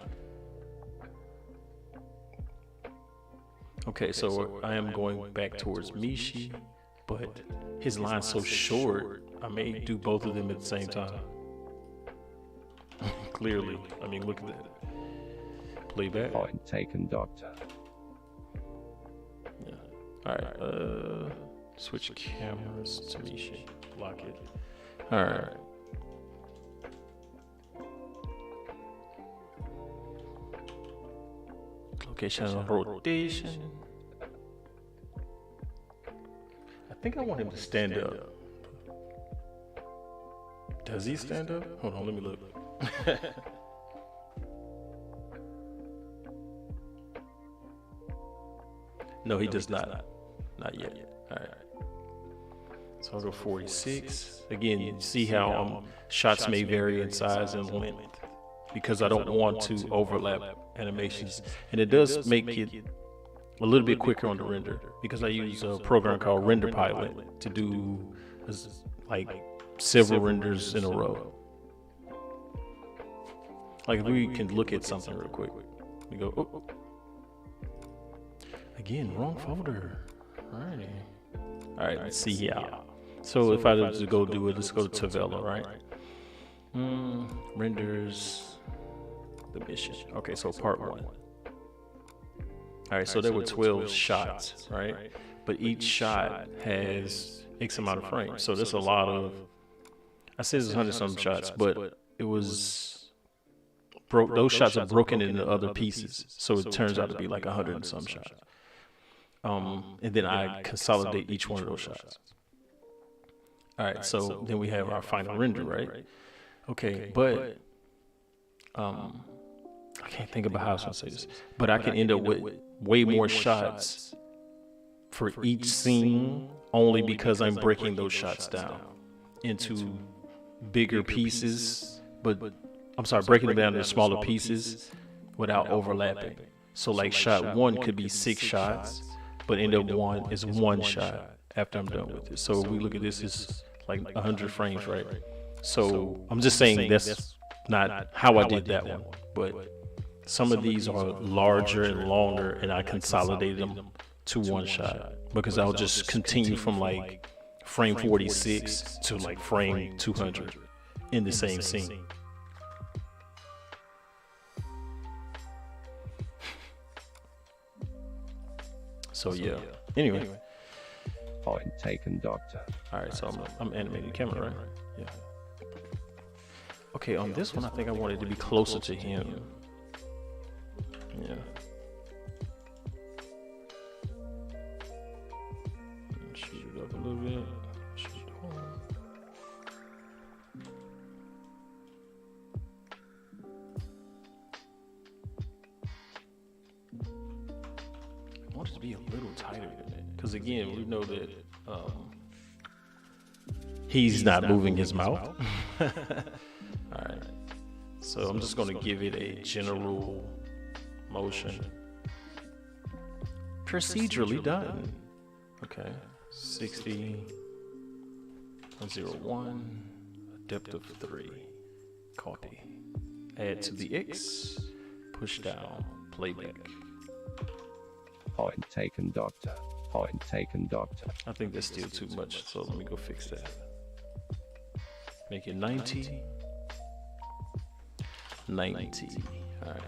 Okay, so I am going back towards Meshi. But his line's so short, I may do both of them at the same time. Clearly. I mean, look at that. Playback. Point taken, Doctor. Yeah. Alright, Switch cameras to Meshi. Lock it. All right. Location rotation. I think I want him to stand up. Does he stand up? Hold on, let me look. No, he does not. Not yet. All right. So I'll go 46. Again, you see how shots may vary in size and length because I don't want to overlap animations. And it does make it a little bit quicker on the render because I use a program called Render Pilot to do like several renders in a row. Like if we can look at something real quick. We go, oh. Again, wrong folder. Alrighty. Alright, let's see here. So if I was to go do it, let's go to Tavella, right? Renders the mission. Okay, so part 1. Alright, so there were 12 shots, right? But each shot has X amount of frames. So that's a lot of, I said it's 100-some shots, but it was those shots are broken into other pieces. So it turns out to be like 100-some shots. And then I consolidate each one of those shots. All right, so then we have our final render, right? Okay, but I can't think about how I was going to say this, but I can end up with way more shots for each scene only because I'm breaking those shots down into bigger pieces, but I'm sorry, breaking them down into smaller pieces without overlapping. So like shot 1 could be 6 shots, but end up 1 is 1 shot after I'm done with it. So if we look at this, it's like 100 frames, right? So I'm just saying that's not how I did that one, but some of these are larger and longer, and I consolidated them to 1 shot because I'll just continue from like frame 46 to like frame 200 in the same scene. So yeah. Anyway. Point taken, Doctor. All right, so I'm animating the camera, right? Yeah. Okay, on this one, I think I wanted to be closer to him. Yeah. Shoot it up a little bit. Shoot it home. I want it to be a little tighter than that. Because again, we know that he's not moving his mouth. All right. So I'm just going to give it a general motion. Procedurally done. Okay. 60, 01, a depth of 3. Copy. Add to the X. Push down. Playback. Point taken, Doctor. Point taken, Doctor. I think that's still too much, so let me go fix that. Make it 90. 90. All right.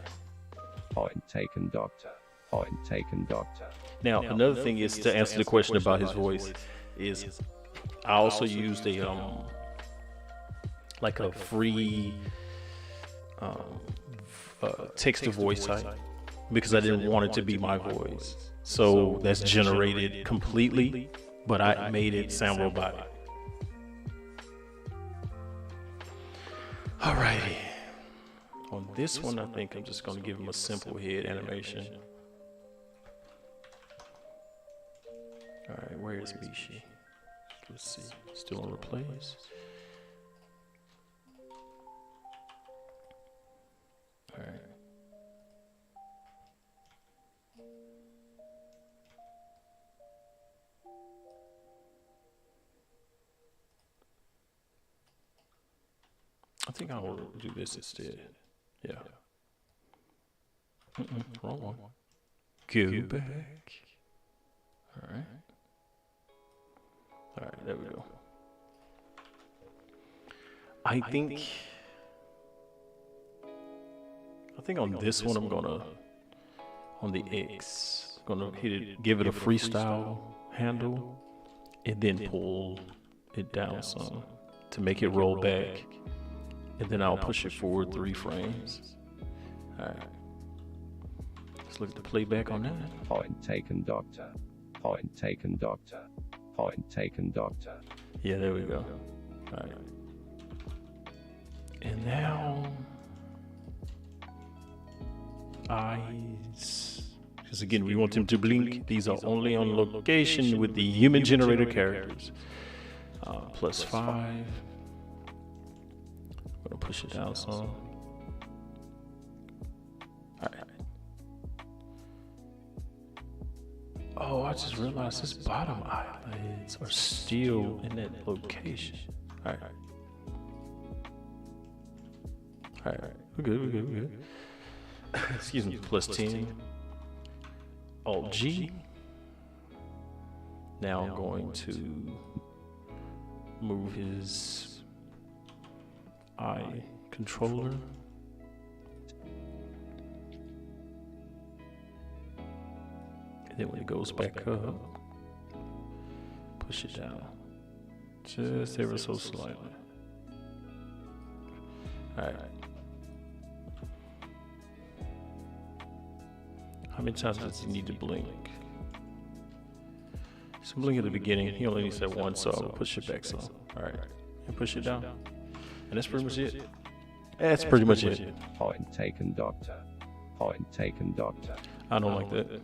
Point taken, Doctor. Point taken, Doctor. Now, another thing is to answer the question about his voice is I also used a like a free text to voice type because I didn't want it to be my voice. So that's generated completely, but I made it sound robotic. Alrighty. On this one, I think I'm just going to give him a simple head animation. Alright, where is Meshi? Let's see. Still on replace. Alright. I think I'll do this instead. Yeah. Wrong one. Go back. Alright. Alright, there we go. I think on this one I'm gonna, on the X, gonna hit it, give it a freestyle handle, and then pull it down some to make it roll back, and then I'll push it forward 3 frames. All right. Let's look at the playback on that. Point taken, doctor. Point taken, doctor. Point taken, doctor. Yeah, there we go. All right. And now, eyes. Because again, we want them to blink. These are only on location with the human generated characters. +5. I'm gonna push it down some. All right. Oh, I just realized this bottom eyelids are still in that location. All right. All right. We're good. Excuse me. +10. Alt G. Now I'm going to move his eye controller. And then when it goes back up, push it down just ever so slightly. All right. How many times does he need to blink? So blink at the beginning. He only needs that one, so I'll push it back some. All right, and push it down. And that's pretty much it. That's pretty much it. Point taken, doctor. Point taken, doctor. I don't like that.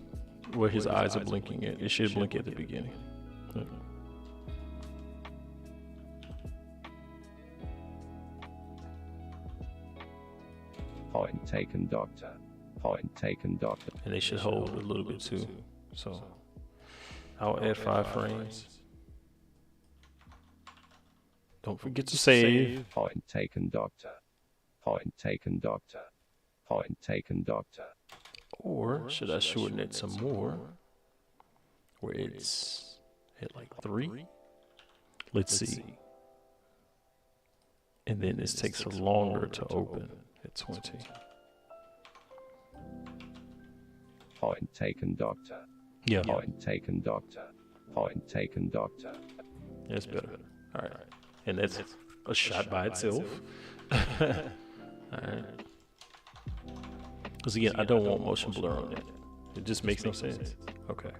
Where his eyes are blinking at. It should blink at the beginning. Point taken, doctor. Point taken, doctor. And they should hold a little bit too. So I'll add 5 frames. Don't forget to save. Point taken, doctor. Point taken, doctor. Point taken, doctor. Or should I shorten it some more? Where it's at like 3? Let's see. And then this takes longer to open at 20. Point taken, doctor. Yeah. Point taken, doctor. Point taken, doctor. That's better. All right. And that's a shot by itself. All right. Because again, I don't want motion blur on that. It just makes no sense. Okay.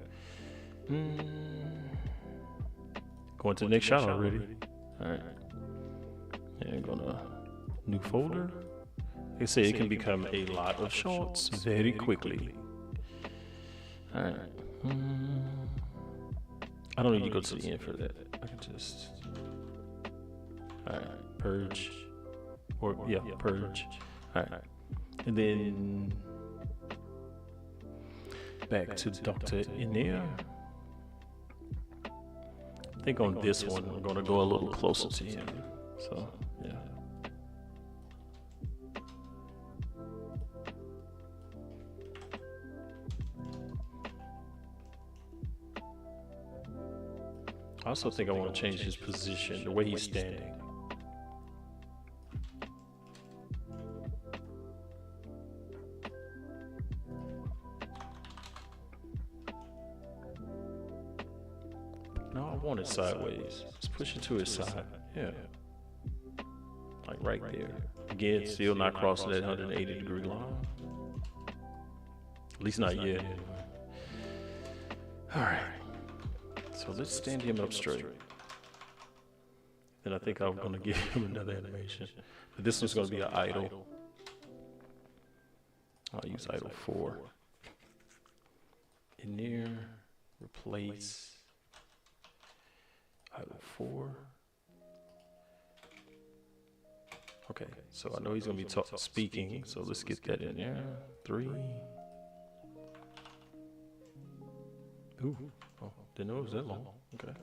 Going to the next shot already. All right. And gonna new folder. Like I say, it can become a lot of shots very quickly. All right. I don't need to go to the end for that. I can just. All right. Purge. Or yeah, purge. All right. And then back to Dr. Inia. I think on this one, I'm going to go a little closer to him. So, yeah. I also think I want to change his position, the way he's standing. No, I want it sideways. Let's push it to his side. Yeah. Like right there. Again, still not crossing that 180-degree line. At least not yet. All right. So let's stand him up straight. And I think I'm going to give him another animation. But this one's going to be an idle. I'll use idle 4. In there, replace idle 4. Okay, so I know he's going to be speaking, so let's get that in there. 3. Ooh. Oh, didn't know it was that long. Okay.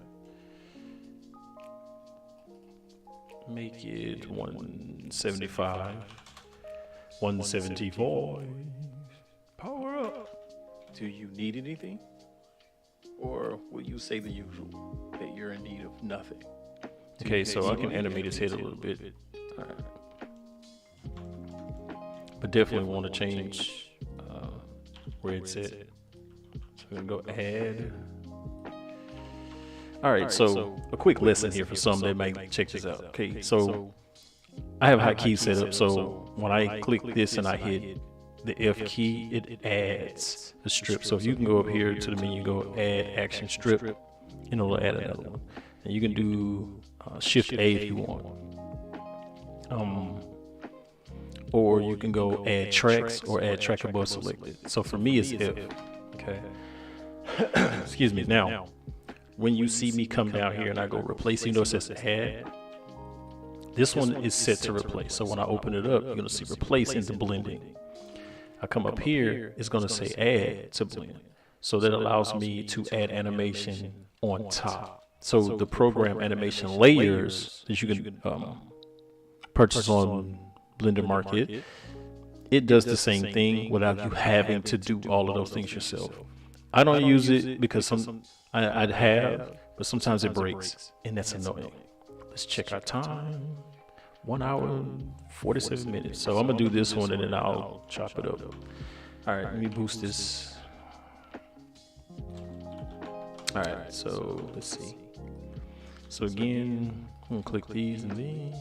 Make it 175. 175. Power up. Do you need anything? Or will you say the usual, that you're in need of nothing? Okay, so I can animate his head a little bit. All right. But definitely want to change where it's at. So we're going to go add. All right, so a quick lesson here for some that might check this out. Okay, so I have hotkey set up, so when I click this and I hit the F key, it adds a strip. So if you can go up here to the menu, go add action strip, and it'll add another one. And you can do Shift A if you want. Or you can go add tracks or add track above selected. So for me, it's F. Okay. Excuse me. Now, when you see me come down here and I go replace, you know it says add. This one is set to replace. So when I open it up, you're going to see replace into blending. I come up here, it's going to say add to blend. So that allows me to add animation on top. So the program animation layers that you can purchase on Blender Market, it does the same thing without you having to do all of those things yourself. I don't use it because I'd have, but sometimes it breaks, and that's annoying. Let's check our time. 1 hour, 47 minutes. So I'm gonna do this one and then I'll chop it up. All right, let me boost this. All right, so let's see. So again, I'm gonna click these and these.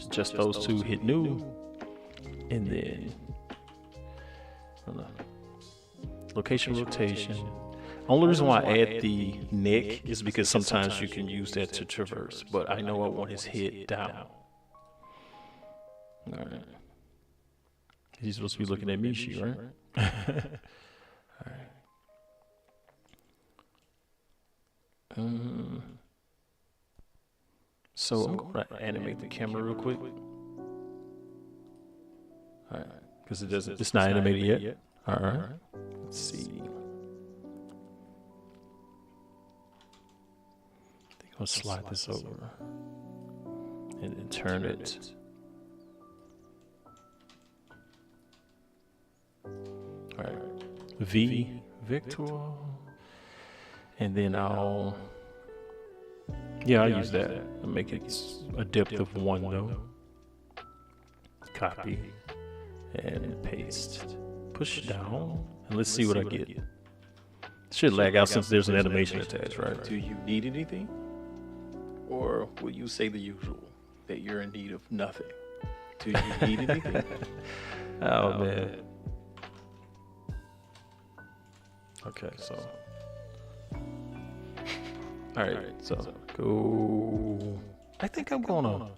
Just those two, hit new, and then location rotation. Only reason why I add the neck is because sometimes you can use that to traverse, but I know I want his head down. All right. He's supposed to be looking at Meshi, right? All right. So I'm going to animate the camera real quick. All right, because it's not animated yet. All right. Let's see. I think I'll slide this over and then turn it. All right, Victor, and then I'll use that and make it a depth of 1 though. Copy and paste. Push down and let's see what I get. It should lag out since there's an animation attached, right? Do you need anything? Or will you say the usual, that you're in need of nothing? Do you need anything? Oh man. Okay, so. All right, so go. I think I'm gonna.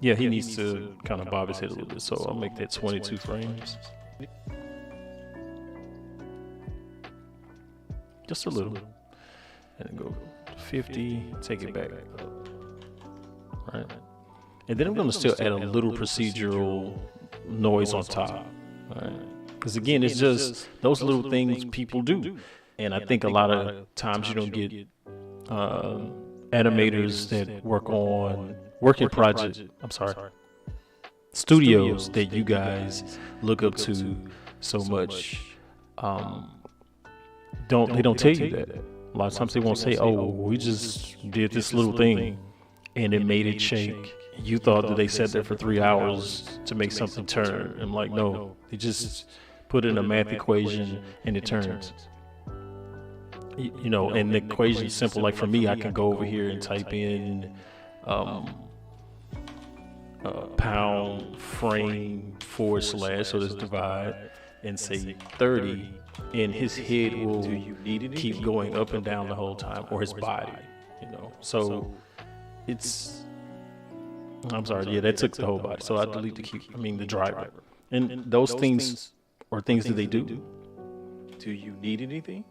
Yeah, he needs to kind of bob his head a little bit, so I'll make that 22 frames. Just a little. And then go 50, take it back. Right? And then I'm gonna still add a little procedural noise on top. Because again, it's just those little things people do, and I think a lot of times you don't get animators that work in studios that you guys look up to so much. They don't tell you that. A lot of times they won't say, "Oh, we just did this little thing, and it made it shake." You thought that they sat there for 3 hours to make something turn. I'm like, no, they just put in a math equation and it turns. You know, and the equation is simple. Like for me, I can go over here and type in pound frame / so this divide and say 30, and his head will keep going up and down the whole time, or his body, you know. So it's. I'm sorry, yeah, that took the whole body. So I delete the driver. And those things are things that they do. Do you need anything?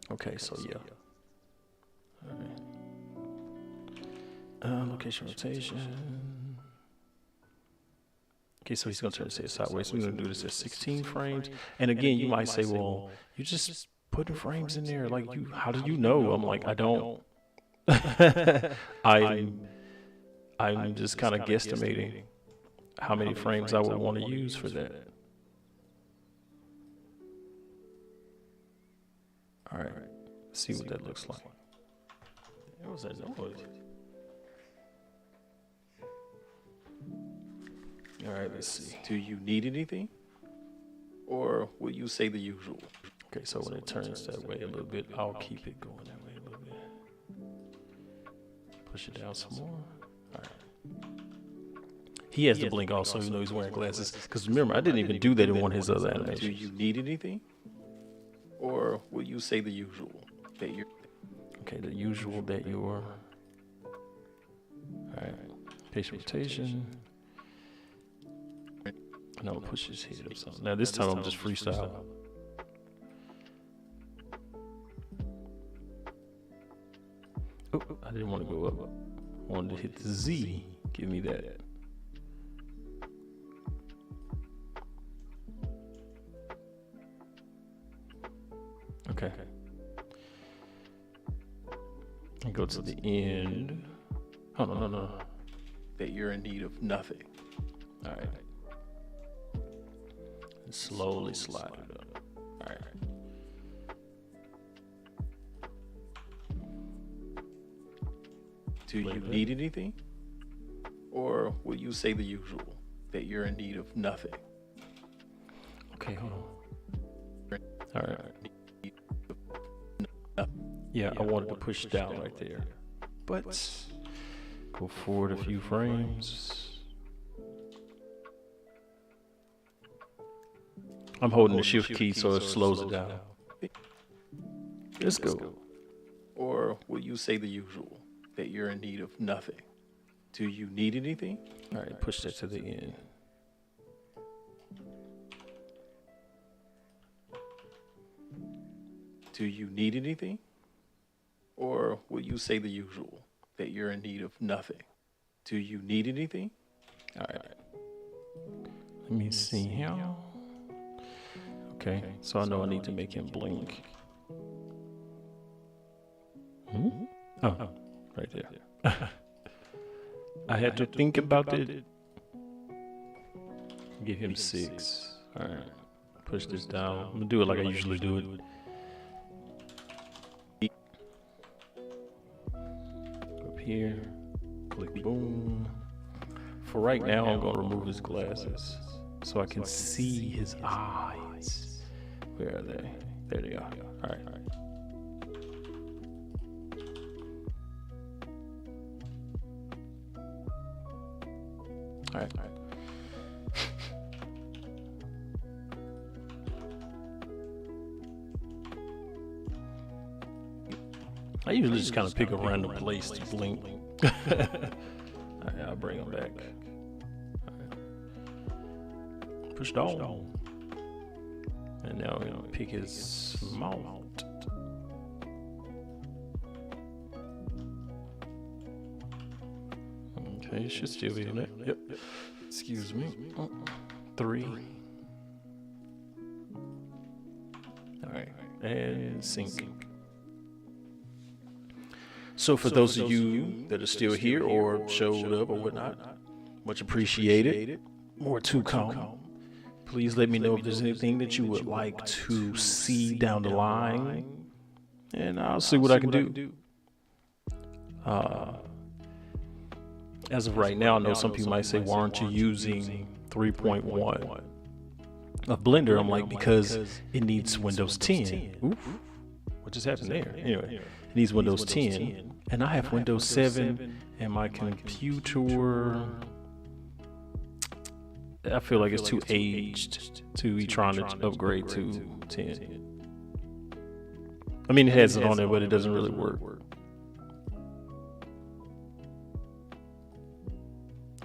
Okay, so yeah. All right. Location rotation. Okay, so he's going to turn this sideways. So we're going to do this at 16 frames. And again, you might say, well, you just putting frames in there. Like, how do you know? I'm like, I don't. I'm just kind of guesstimating how many frames I would want to use for that. All right, let's see what that looks like. What was that noise? All right, let's see. Do you need anything? Or will you say the usual? Okay, so when it turns that way a little bit, I'll keep it going that way a little bit. Push it down some more. All right. He has the blink also, even though he's wearing glasses. Because remember, I didn't even do that in one of his other animations. Do you need anything? Or will you say the usual? That you're... Okay, the usual that you're... All right. Patient rotation. And I'll push his head up some. Now this time I'm just freestyle. Oh, I didn't want to go up. I wanted to hit the Z. Give me that. Okay. And go to the end. Oh, no. That you're in need of nothing. All right. And slowly slide it up. All right. Do you need anything? Or will you say the usual? That you're in need of nothing. Okay, hold on. All right. Yeah, I wanted to push down right there. But go forward a few frames. I'm holding the shift key so it slows it down. Let's go. Or will you say the usual? That you're in need of nothing. Do you need anything? All right, push that to the end. Do you need anything? Or will you say the usual? That you're in need of nothing. Do you need anything? All right. Let me see here. Okay, so I know I need to make him blink. Oh, right there. I had to think about it. Give him 6. All right. Push this down. I'm gonna do it like I usually do it. Up here. Click boom. For right now, I'm gonna remove his glasses so I can see his eyes. Where are they? There they are. All right. All right. I usually just kind of pick a random place to blink. All right, I'll bring him back. All right. Push down. And now we're gonna pick his mouth. Okay, should still be in there. Yep. Excuse me. 3. All right, and sync. So for those of you that are still here or showed up or whatnot, much appreciated. More to come. Please let me know if there's anything that you would like to see down the line, and I'll see what I can do. As of right now, I know some people might say, why aren't you using 3.1 of Blender? I'm like, because it needs Windows 10. Oof. What just happened there? Anyway, it needs Windows 10. And I have Windows 7, and my computer, I feel like it's too aged to be trying to upgrade to 10. I mean, it has it on there, but it doesn't really work.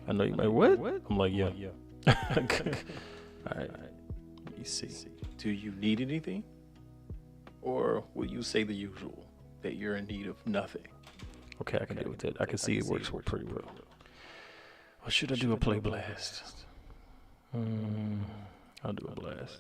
I know you might, what? I'm like, yeah. All right. Let me see. Do you need anything? Or will you say the usual? That you're in need of nothing. Okay, I can deal with that. I can see it works pretty well. Or should I do a play blast? I'll do a blast.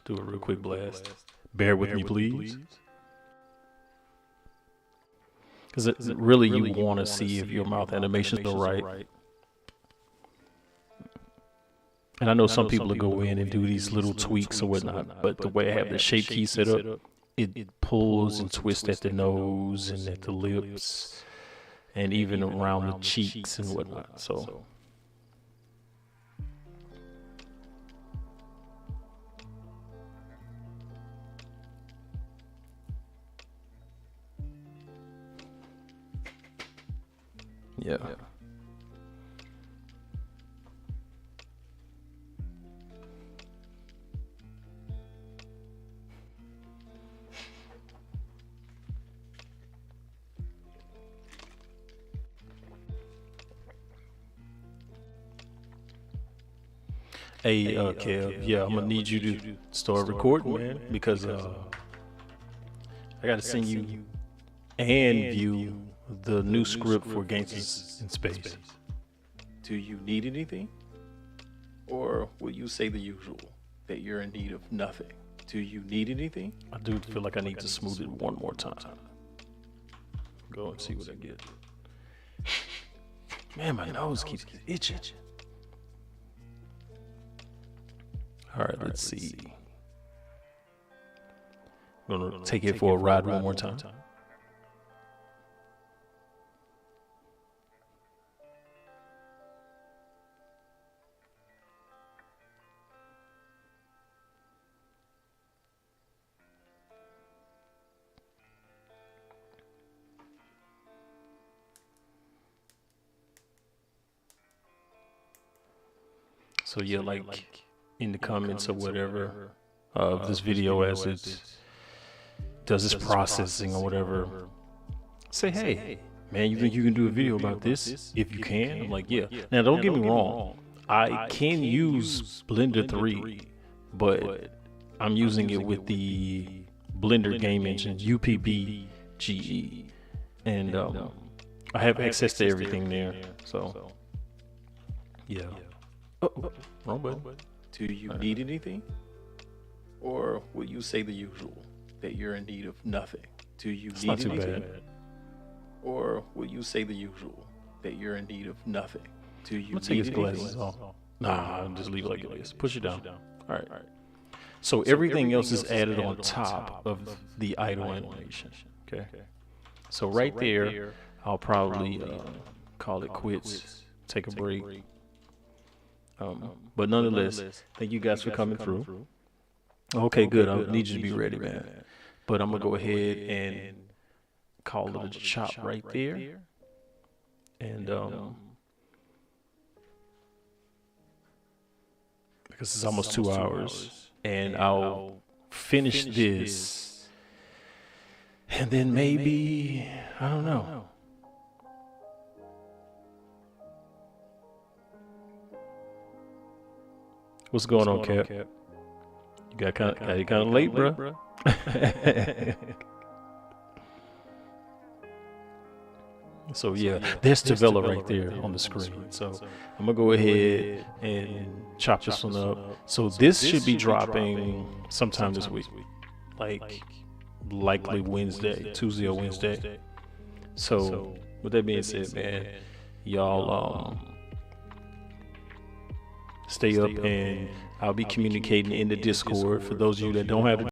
Do a real quick blast. Bear with me, please. Because really you want to see if your mouth animations are right. And I know some people will go in and do these little tweaks or whatnot, but the way I have the shape key set up, it pulls and twists at the nose and at the lips. and even around the cheeks and whatnot. So yeah. Hey, Kev, yeah, I'm gonna need you to start recording, man, because I gotta send you and view the new script for Gangsters in Space. Do you need anything? Or will you say the usual, that you're in need of nothing? Do you need anything? I do feel like I need to smooth it one more time. Go and see what I get. Man, my nose keeps itching. All right, let's see. I'm gonna take it for a ride one more time. So yeah, like in the comments or whatever of this video as it does this processing or whatever, say, hey, man, you think you can do a video about this? If you can, I'm like, yeah. Now, don't get me wrong. I can use Blender 3, but I'm using it with the Blender game engine, UPBGE. And I have access to everything there. So, yeah. Oh, wrong button. Do you need anything? Or will you say the usual, that you're in need of nothing? Do you It's need not too anything? bad. Or will you say the usual, that you're in need of nothing? Do you I'm gonna take need his anything? glasses off. Nah, just leave it like it is. Push it down. All right. So everything else is added on top of the idle animation. Okay. So right there, I'll probably call it quits. Take a break. But nonetheless, thank you guys for coming through. Okay, good. I need you to be ready, man. But I'm gonna go ahead and call it a chop right there. And because it's almost 2 hours, and I'll finish this, and then maybe, I don't know. What's going on, Cap? You got kind of late, bro. So yeah, there's Tavella right there on the screen. So I'm gonna go ahead and chop this one up. So this should be dropping sometime this week, like likely Wednesday, Tuesday or Wednesday. So with that being said, man, y'all stay up, and I'll be communicating in the Discord for those of you that don't have the